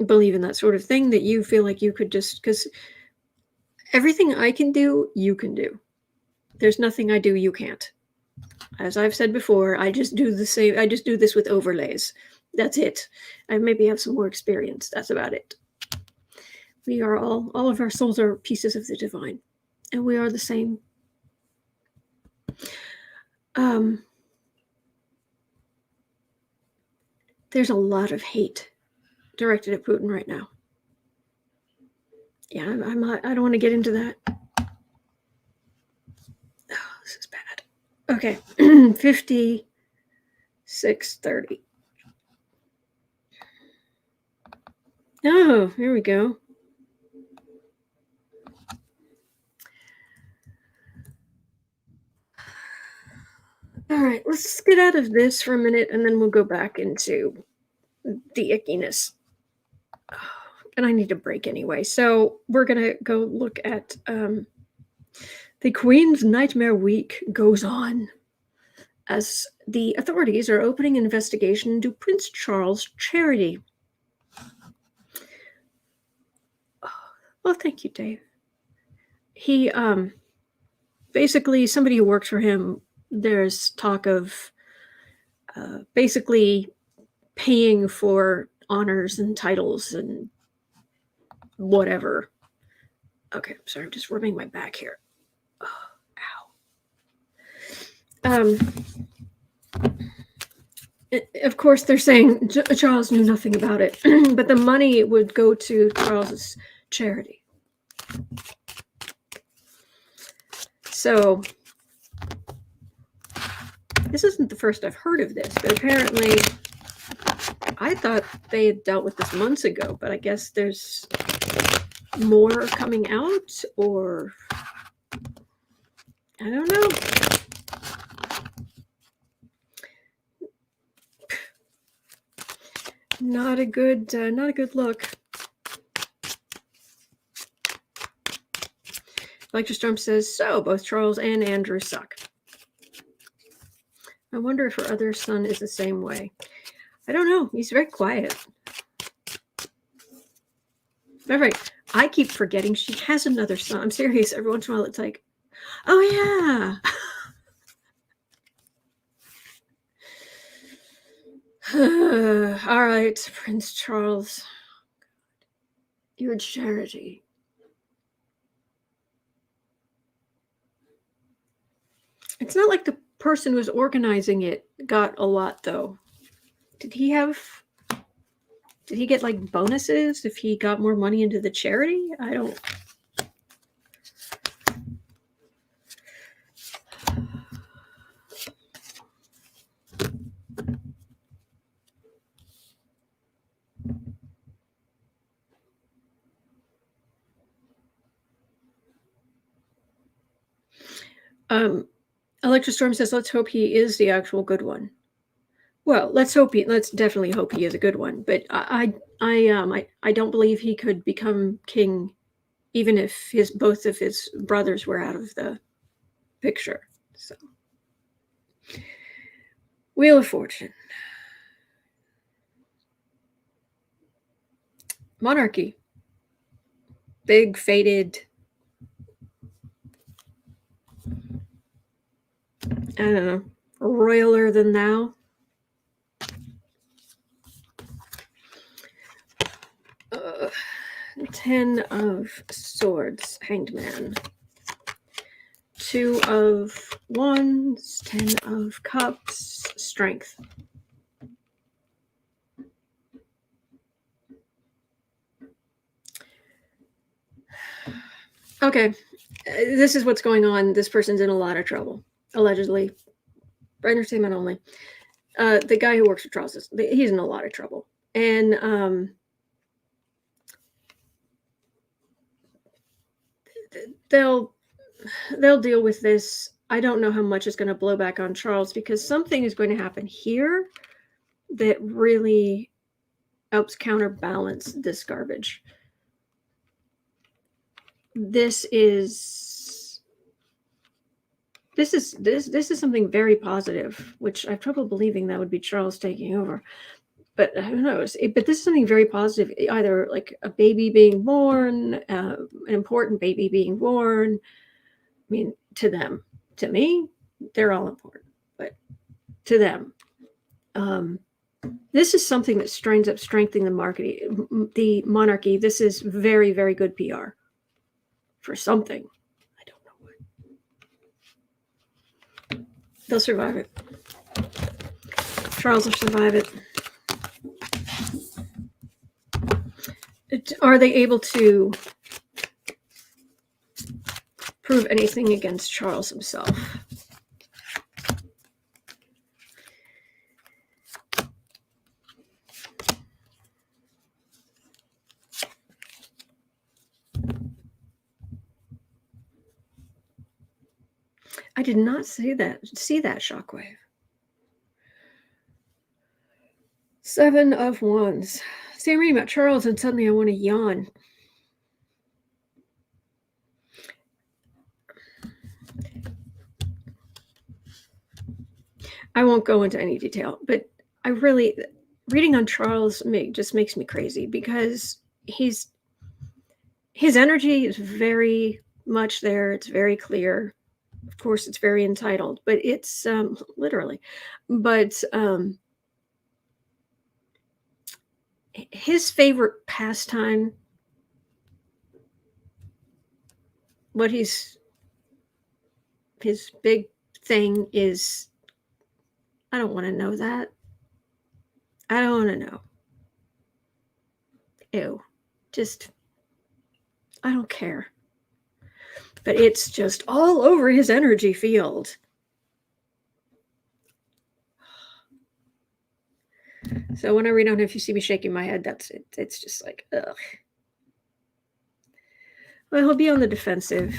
believe in that sort of thing, that you feel like you could just, because everything I can do, you can do. There's nothing I do you can't. As I've said before, I just do the same. I just do this with overlays. That's it. I maybe have some more experience. That's about it. We are all of our souls are pieces of the divine, and we are the same. There's a lot of hate directed at Putin right now. Yeah, I don't want to get into that. Oh, this is bad. Okay, 56:30. Oh, here we go. All right, let's get out of this for a minute, and then we'll go back into the ickiness. And I need a break anyway, so we're going to go look at the Queen's Nightmare Week goes on as the authorities are opening an investigation into Prince Charles' charity. Well, thank you, Dave. He, basically, somebody who works for him, there's talk of basically paying for honors and titles and whatever. Okay, I'm sorry, I'm just rubbing my back here. Oh, ow. Of course, they're saying Charles knew nothing about it, but the money would go to Charles's charity. So, this isn't the first I've heard of this, but apparently, I thought they had dealt with this months ago, but I guess there's more coming out, or I don't know. Not a good look. Electrostorm says, so both Charles and Andrew suck. I wonder if her other son is the same way. I don't know. He's very quiet. Matter of fact, I keep forgetting she has another son. I'm serious. Every once in a while, it's like, oh yeah. All right, Prince Charles. Your charity. It's not like the person who was organizing it got a lot, though. Did he get like bonuses if he got more money into the charity? I don't. Electrostorm says, let's hope he is the actual good one. Well, let's definitely hope he is a good one. But I don't believe he could become king, even if both of his brothers were out of the picture. So, Wheel of Fortune, monarchy, big faded. I don't know, royaler than thou. Ten of Swords, Hanged Man. 2 of Wands, 10 of Cups, Strength. Okay, this is what's going on. This person's in a lot of trouble, allegedly. For entertainment only. The guy who works for Charles, he's in a lot of trouble. And they'll deal with this. I don't know how much is going to blow back on Charles, because something is going to happen here that really helps counterbalance this garbage. This is something very positive, which I have trouble believing that would be Charles taking over. But who knows? But this is something very positive, either like a baby being born, an important baby being born. I mean, to them. To me, they're all important. But to them, this is something that ends up strengthening the monarchy. This is very, very good PR for something. I don't know what. They'll survive it. Charles will survive it. Are they able to prove anything against Charles himself? I did not see that shockwave. 7 of Wands. See, I'm reading about Charles and suddenly I want to yawn. I won't go into any detail, but reading on Charles just makes me crazy, because his energy is very much there. It's very clear. Of course, it's very entitled, but it's literally. But his favorite pastime, his big thing is, I don't want to know that. I don't want to know. Ew. Just, I don't care. But it's just all over his energy field. So when I read on, if you see me shaking my head, that's it. It's just like, ugh. Well, he'll be on the defensive.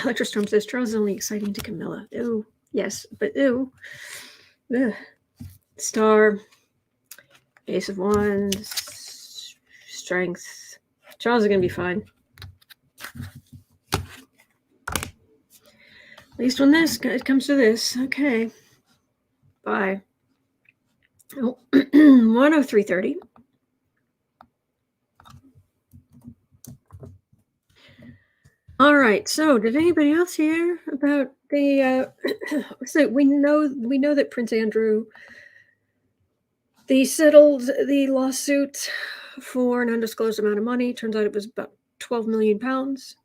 Electrostorm says, Charles is only exciting to Camilla. Ew. Yes, but ew. Ugh. Star. Ace of Wands. Strength. Charles is going to be fine. At least when it comes to this. Okay. Bye. Oh, 103.30. All right. So, did anybody else hear about the? So we know that Prince Andrew, they settled the lawsuit for an undisclosed amount of money. Turns out it was about 12 million pounds.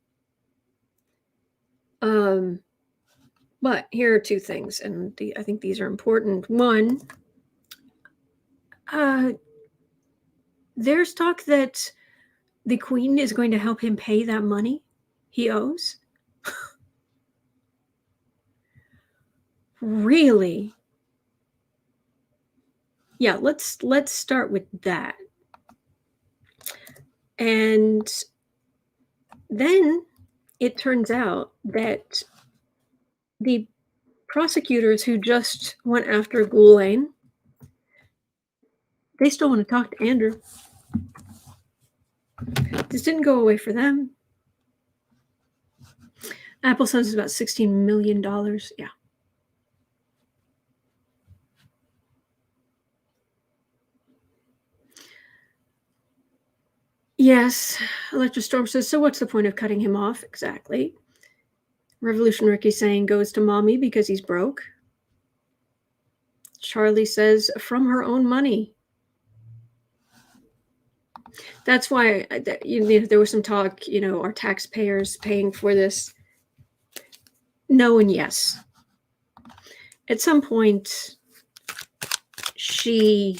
But here are two things, and I think these are important. One, there's talk that the Queen is going to help him pay that money he owes. Really? Yeah, let's start with that. And then it turns out that the prosecutors who just went after Ghislaine, they still want to talk to Andrew. This didn't go away for them. Apple says it's about $16 million. Yeah. Yes. Electrostorm says, so what's the point of cutting him off? Exactly. Revolution Ricky saying goes to mommy because he's broke. Charlie says from her own money. That's why there was some talk, are taxpayers paying for this? No and yes. At some point, she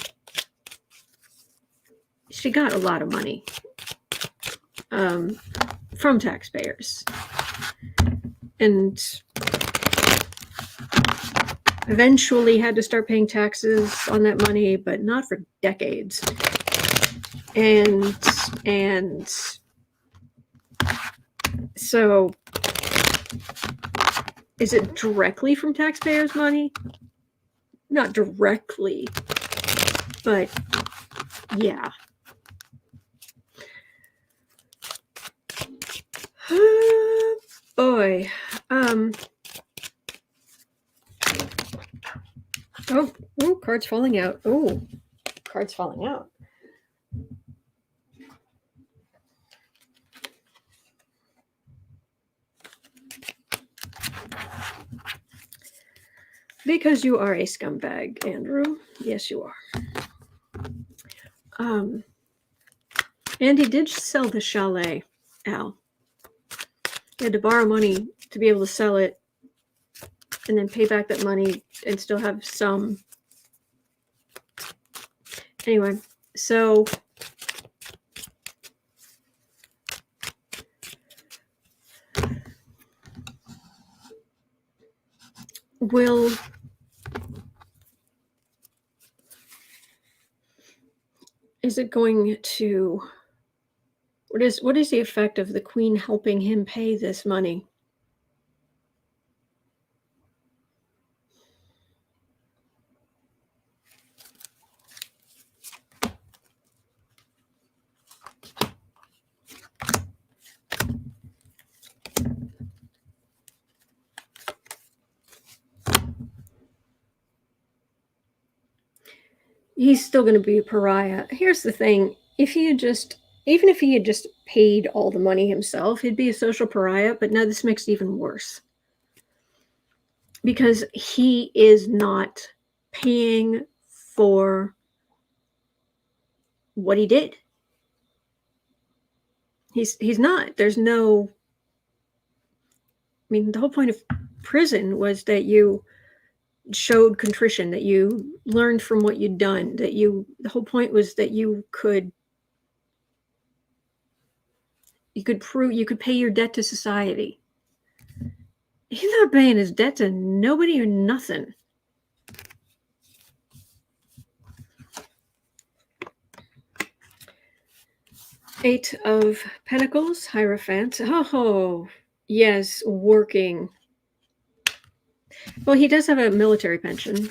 got a lot of money from taxpayers. And eventually had to start paying taxes on that money, but not for decades. And so is it directly from taxpayers' money? Not directly, but yeah. Boy. Oh, cards falling out. Oh, cards falling out. Because you are a scumbag, Andrew. Yes, you are. And he did sell the chalet, Al. He had to borrow money to be able to sell it and then pay back that money and still have some. Anyway, so is it going to, what is the effect of the Queen helping him pay this money? He's still going to be a pariah. Here's the thing. Even if he had just paid all the money himself, he'd be a social pariah, but now this makes it even worse. Because he is not paying for what he did. He's not. There's no, I mean, the whole point of prison was that you showed contrition, that you learned from what you'd done, the whole point was that you could prove, you could pay your debt to society. He's not paying his debt to nobody or nothing. Eight of Pentacles, Hierophant. Oh, yes, working. Well, he does have a military pension.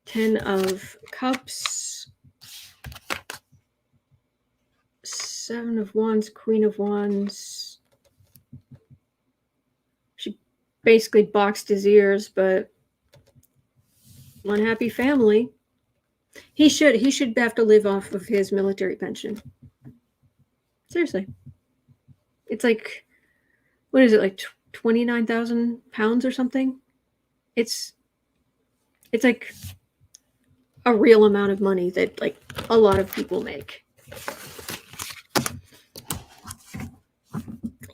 10 of Cups. 7 of Wands, Queen of Wands. She basically boxed his ears, but unhappy family. He should have to live off of his military pension. Seriously. It's like, what is it, like 29,000 pounds or something? It's like a real amount of money that like a lot of people make.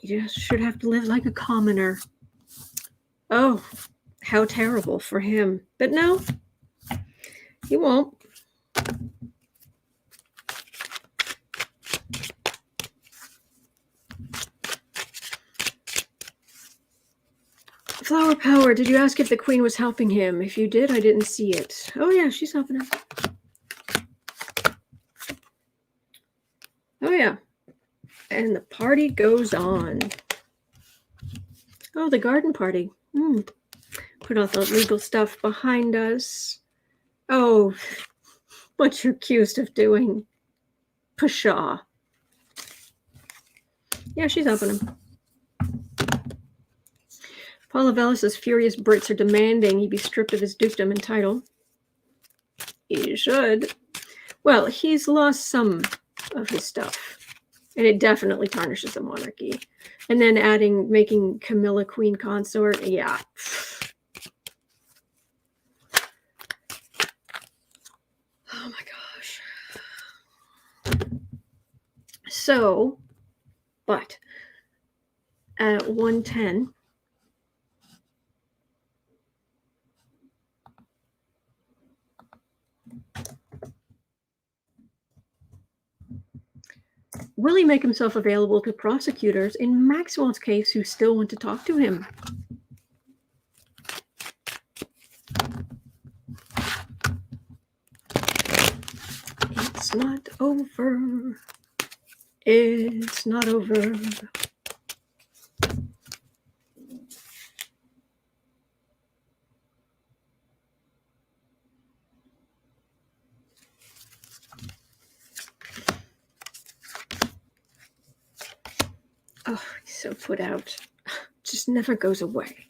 You just should have to live like a commoner. Oh, how terrible for him. But no, he won't. Flower Power, did you ask if the Queen was helping him? If you did, I didn't see it. Oh yeah, she's helping him. Oh yeah. And the party goes on. Oh, the garden party. Put all the legal stuff behind us. Oh, what you're accused of doing. Pshaw. Yeah, she's helping him. Paula Vellis's furious Brits are demanding he be stripped of his dukedom and title. He should. Well, he's lost some of his stuff. And it definitely tarnishes the monarchy. And then making Camilla queen consort. Yeah. Oh my gosh. So, but at 110, Will he make himself available to prosecutors in Maxwell's case who still want to talk to him? It's not over. It's not over. Oh, he's so put out. Just never goes away.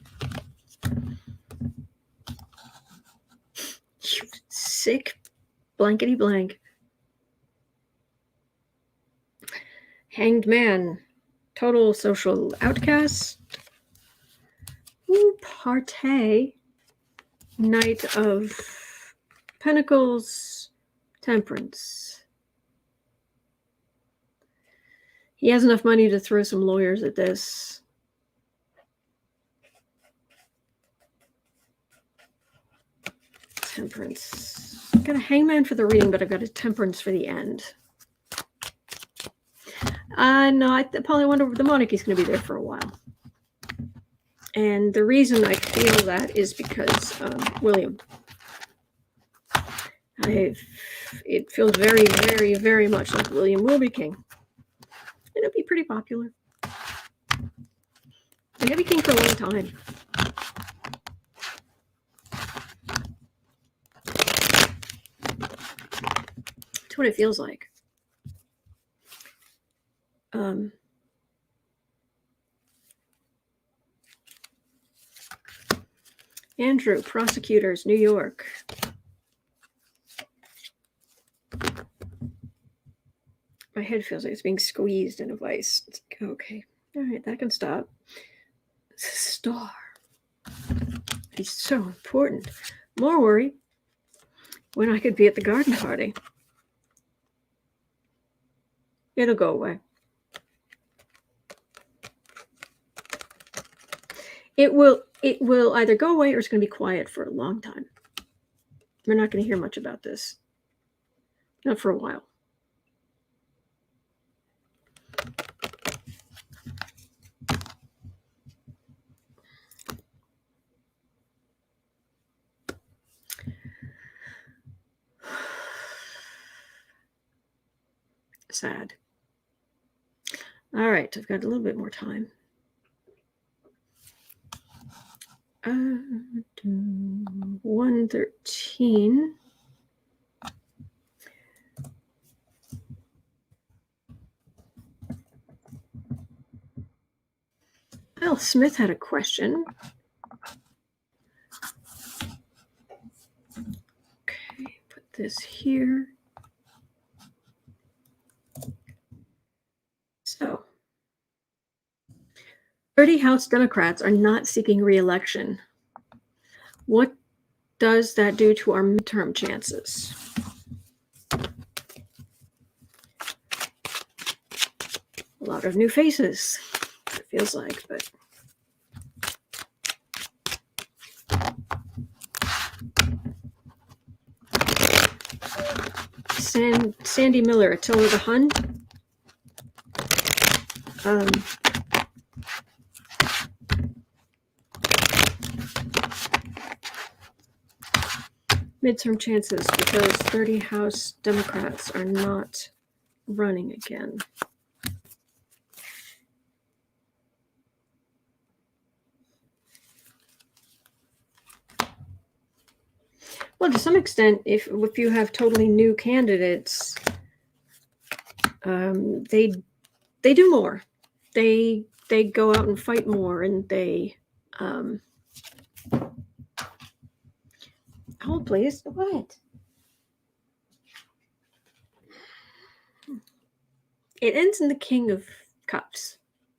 You sick blankety blank. Hanged man. Total social outcast. Ooh, partay. Knight of Pentacles. Temperance. He has enough money to throw some lawyers at this. Temperance. I've got a hangman for the reading, but I've got a temperance for the end. No, I probably wonder if the monarchy's going to be there for a while. And the reason I feel that is because William. It feels very, very, very much like William will be king. And it'll be pretty popular. And he'll be king for a long time. That's what it feels like. Andrew, prosecutors, New York. My head feels like it's being squeezed in a vice. It's like, okay, all right, that can stop. Star. He's so important. More worry when I could be at the garden party. It'll go away. It will either go away or it's going to be quiet for a long time. We're not going to hear much about this. Not for a while. Sad. All right, I've got a little bit more time. 113. Well, Smith had a question. Okay, put this here. So, 30 House Democrats are not seeking re-election. What does that do to our midterm chances? A lot of new faces, it feels like, but Sandy Miller, Attila the Hun. Midterm chances because 30 House Democrats are not running again. Well, to some extent, if you have totally new candidates, they do more. They go out and fight more, and they hold, please. What? It ends in the King of Cups.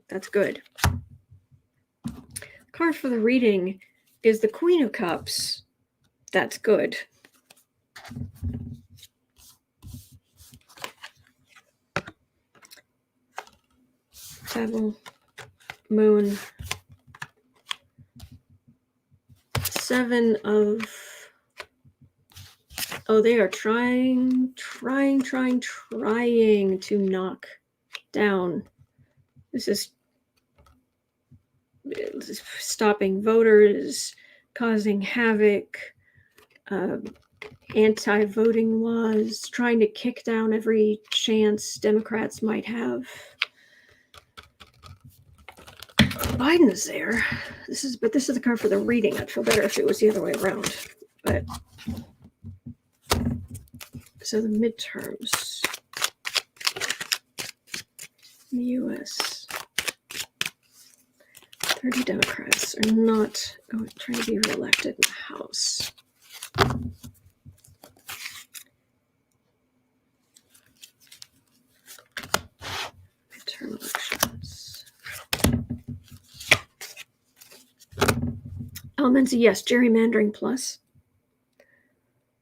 That's good. Card for the reading is the Queen of Cups. That's good. Devil, Moon, 7 of... Oh, they are trying to knock down. This is stopping voters, causing havoc, anti-voting laws, trying to kick down every chance Democrats might have. Biden's there. This is the card for the reading. I'd feel better if it was the other way around. But so the midterms in the U.S. 30 Democrats are not trying to be reelected in the House. Midterm elections. Elements, yes, gerrymandering plus.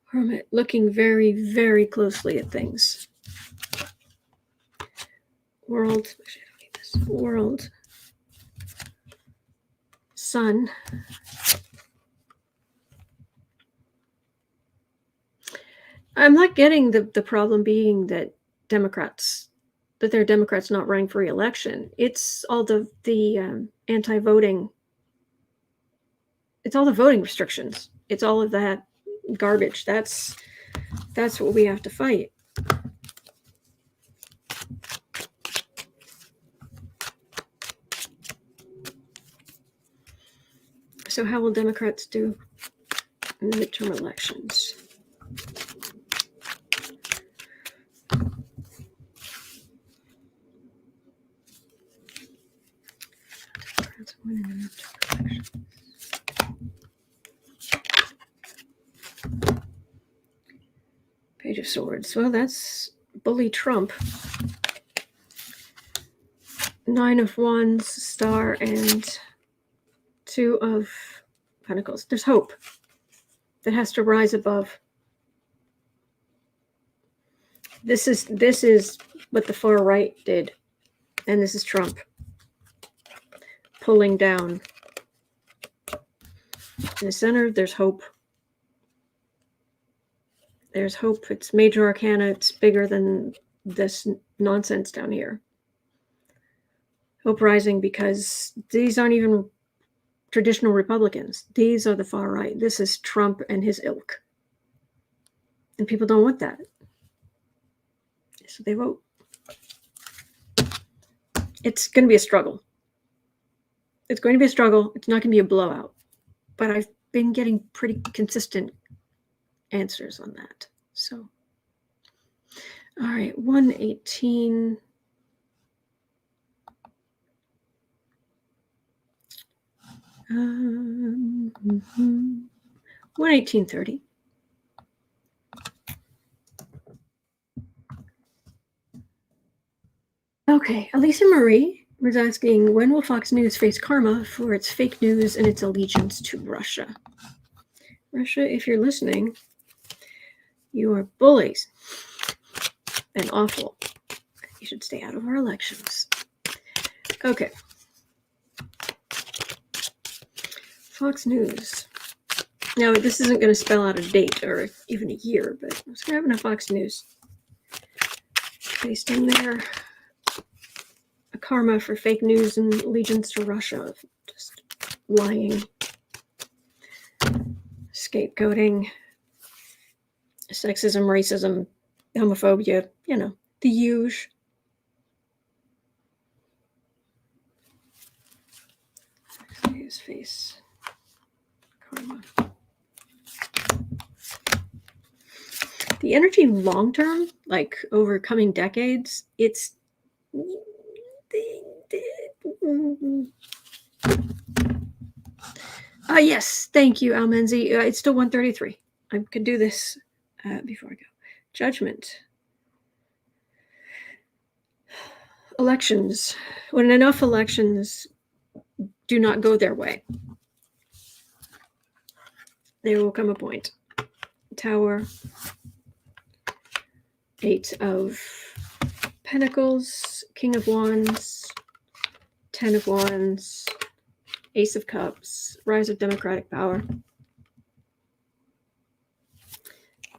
Hermit, looking very, very closely at things. World, actually, I don't need this. World. Sun. I'm not getting the problem being that there are Democrats not running for re-election. It's all the anti-voting. It's all the voting restrictions. It's all of that garbage. That's what we have to fight. So how will Democrats do in the midterm elections? Democrats winning the midterm elections. Page of Swords. Well, that's bully Trump. 9 of Wands, Star, and 2 of Pentacles. There's hope that has to rise above. This is what the far right did, and this is Trump pulling down. In the center, there's hope. There's hope. It's major arcana. It's bigger than this nonsense down here. Hope rising because these aren't even traditional Republicans. These are the far right. This is Trump and his ilk. And people don't want that. So they vote. It's going to be a struggle. It's going to be a struggle. It's not going to be a blowout. But I've been getting pretty consistent answers on that. So, all right, 118. Um, 118.30. Okay, Elisa Marie was asking, when will Fox News face karma for its fake news and its allegiance to Russia? Russia, if you're listening, you are bullies and awful. You should stay out of our elections. Okay. Fox News. Now, this isn't going to spell out a date or even a year, but I was grabbing a Fox News. Based on their karma for fake news and allegiance to Russia. Just lying. Scapegoating. Sexism, racism, homophobia, the huge. His face. Karma. The energy long term, like over coming decades, it's yes, thank you, Almenzi. It's still 1:33. I could do this before I go. Judgment. Elections. When enough elections do not go their way, there will come a point. Tower. 8 of Pentacles. King of Wands. 10 of Wands. Ace of Cups. Rise of democratic power.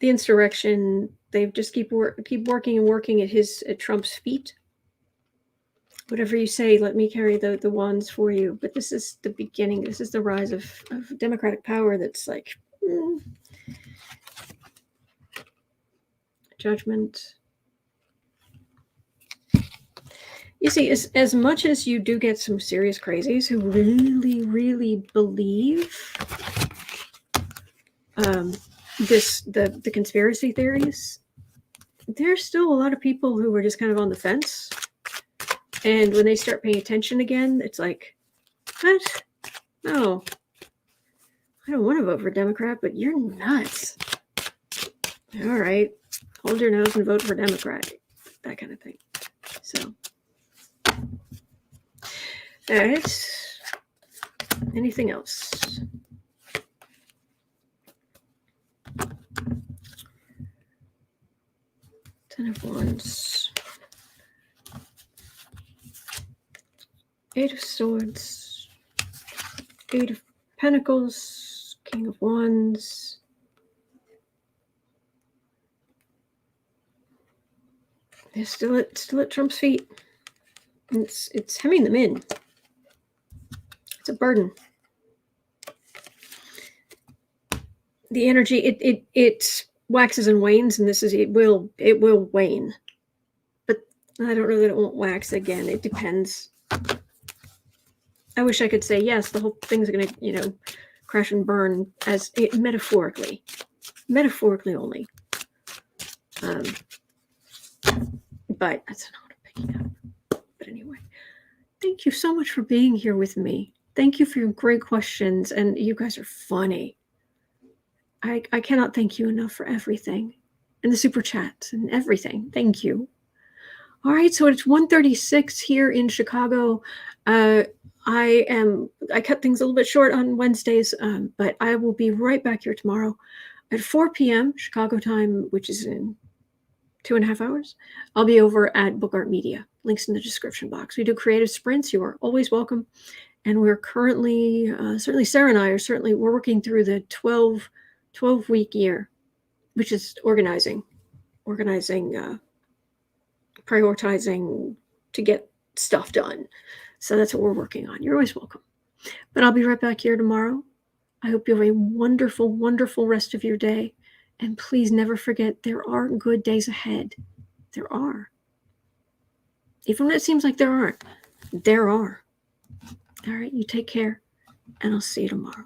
The insurrection, they just keep working and working at Trump's feet. Whatever you say, let me carry the wands for you. But this is the beginning. This is the rise of democratic power that's like judgment. You see, as much as you do get some serious crazies who really, really believe the conspiracy theories, there's still a lot of people who are just kind of on the fence. And when they start paying attention again, it's like, what? No, I don't want to vote for Democrat, but you're nuts. All right, hold your nose and vote for Democrat. That kind of thing. So, all right. Anything else? Ten of Wands. Eight of Swords. Eight of Pentacles. King of Wands. They're still at Trump's feet. It's hemming them in. It's a burden. The energy it waxes and wanes, and it will wane. But I don't know that it won't wax again. It depends. I wish I could say yes, the whole thing's going to, crash and burn as metaphorically only. But that's not what I'm picking up. But anyway, thank you so much for being here with me. Thank you for your great questions, and you guys are funny. I cannot thank you enough for everything, and the super chats and everything. Thank you. All right, so it's 1:36 here in Chicago. I cut things a little bit short on Wednesdays, but I will be right back here tomorrow at 4 p.m. Chicago time, which is in 2.5 hours. I'll be over at Book Art Media. Links in the description box. We do creative sprints. You are always welcome. And we're currently, certainly Sarah and I are we're working through the 12-week year, which is organizing, prioritizing to get stuff done. So that's what we're working on. You're always welcome. But I'll be right back here tomorrow. I hope you have a wonderful, wonderful rest of your day. And please never forget, there are good days ahead. There are. Even when it seems like there aren't, there are. All right, you take care, and I'll see you tomorrow.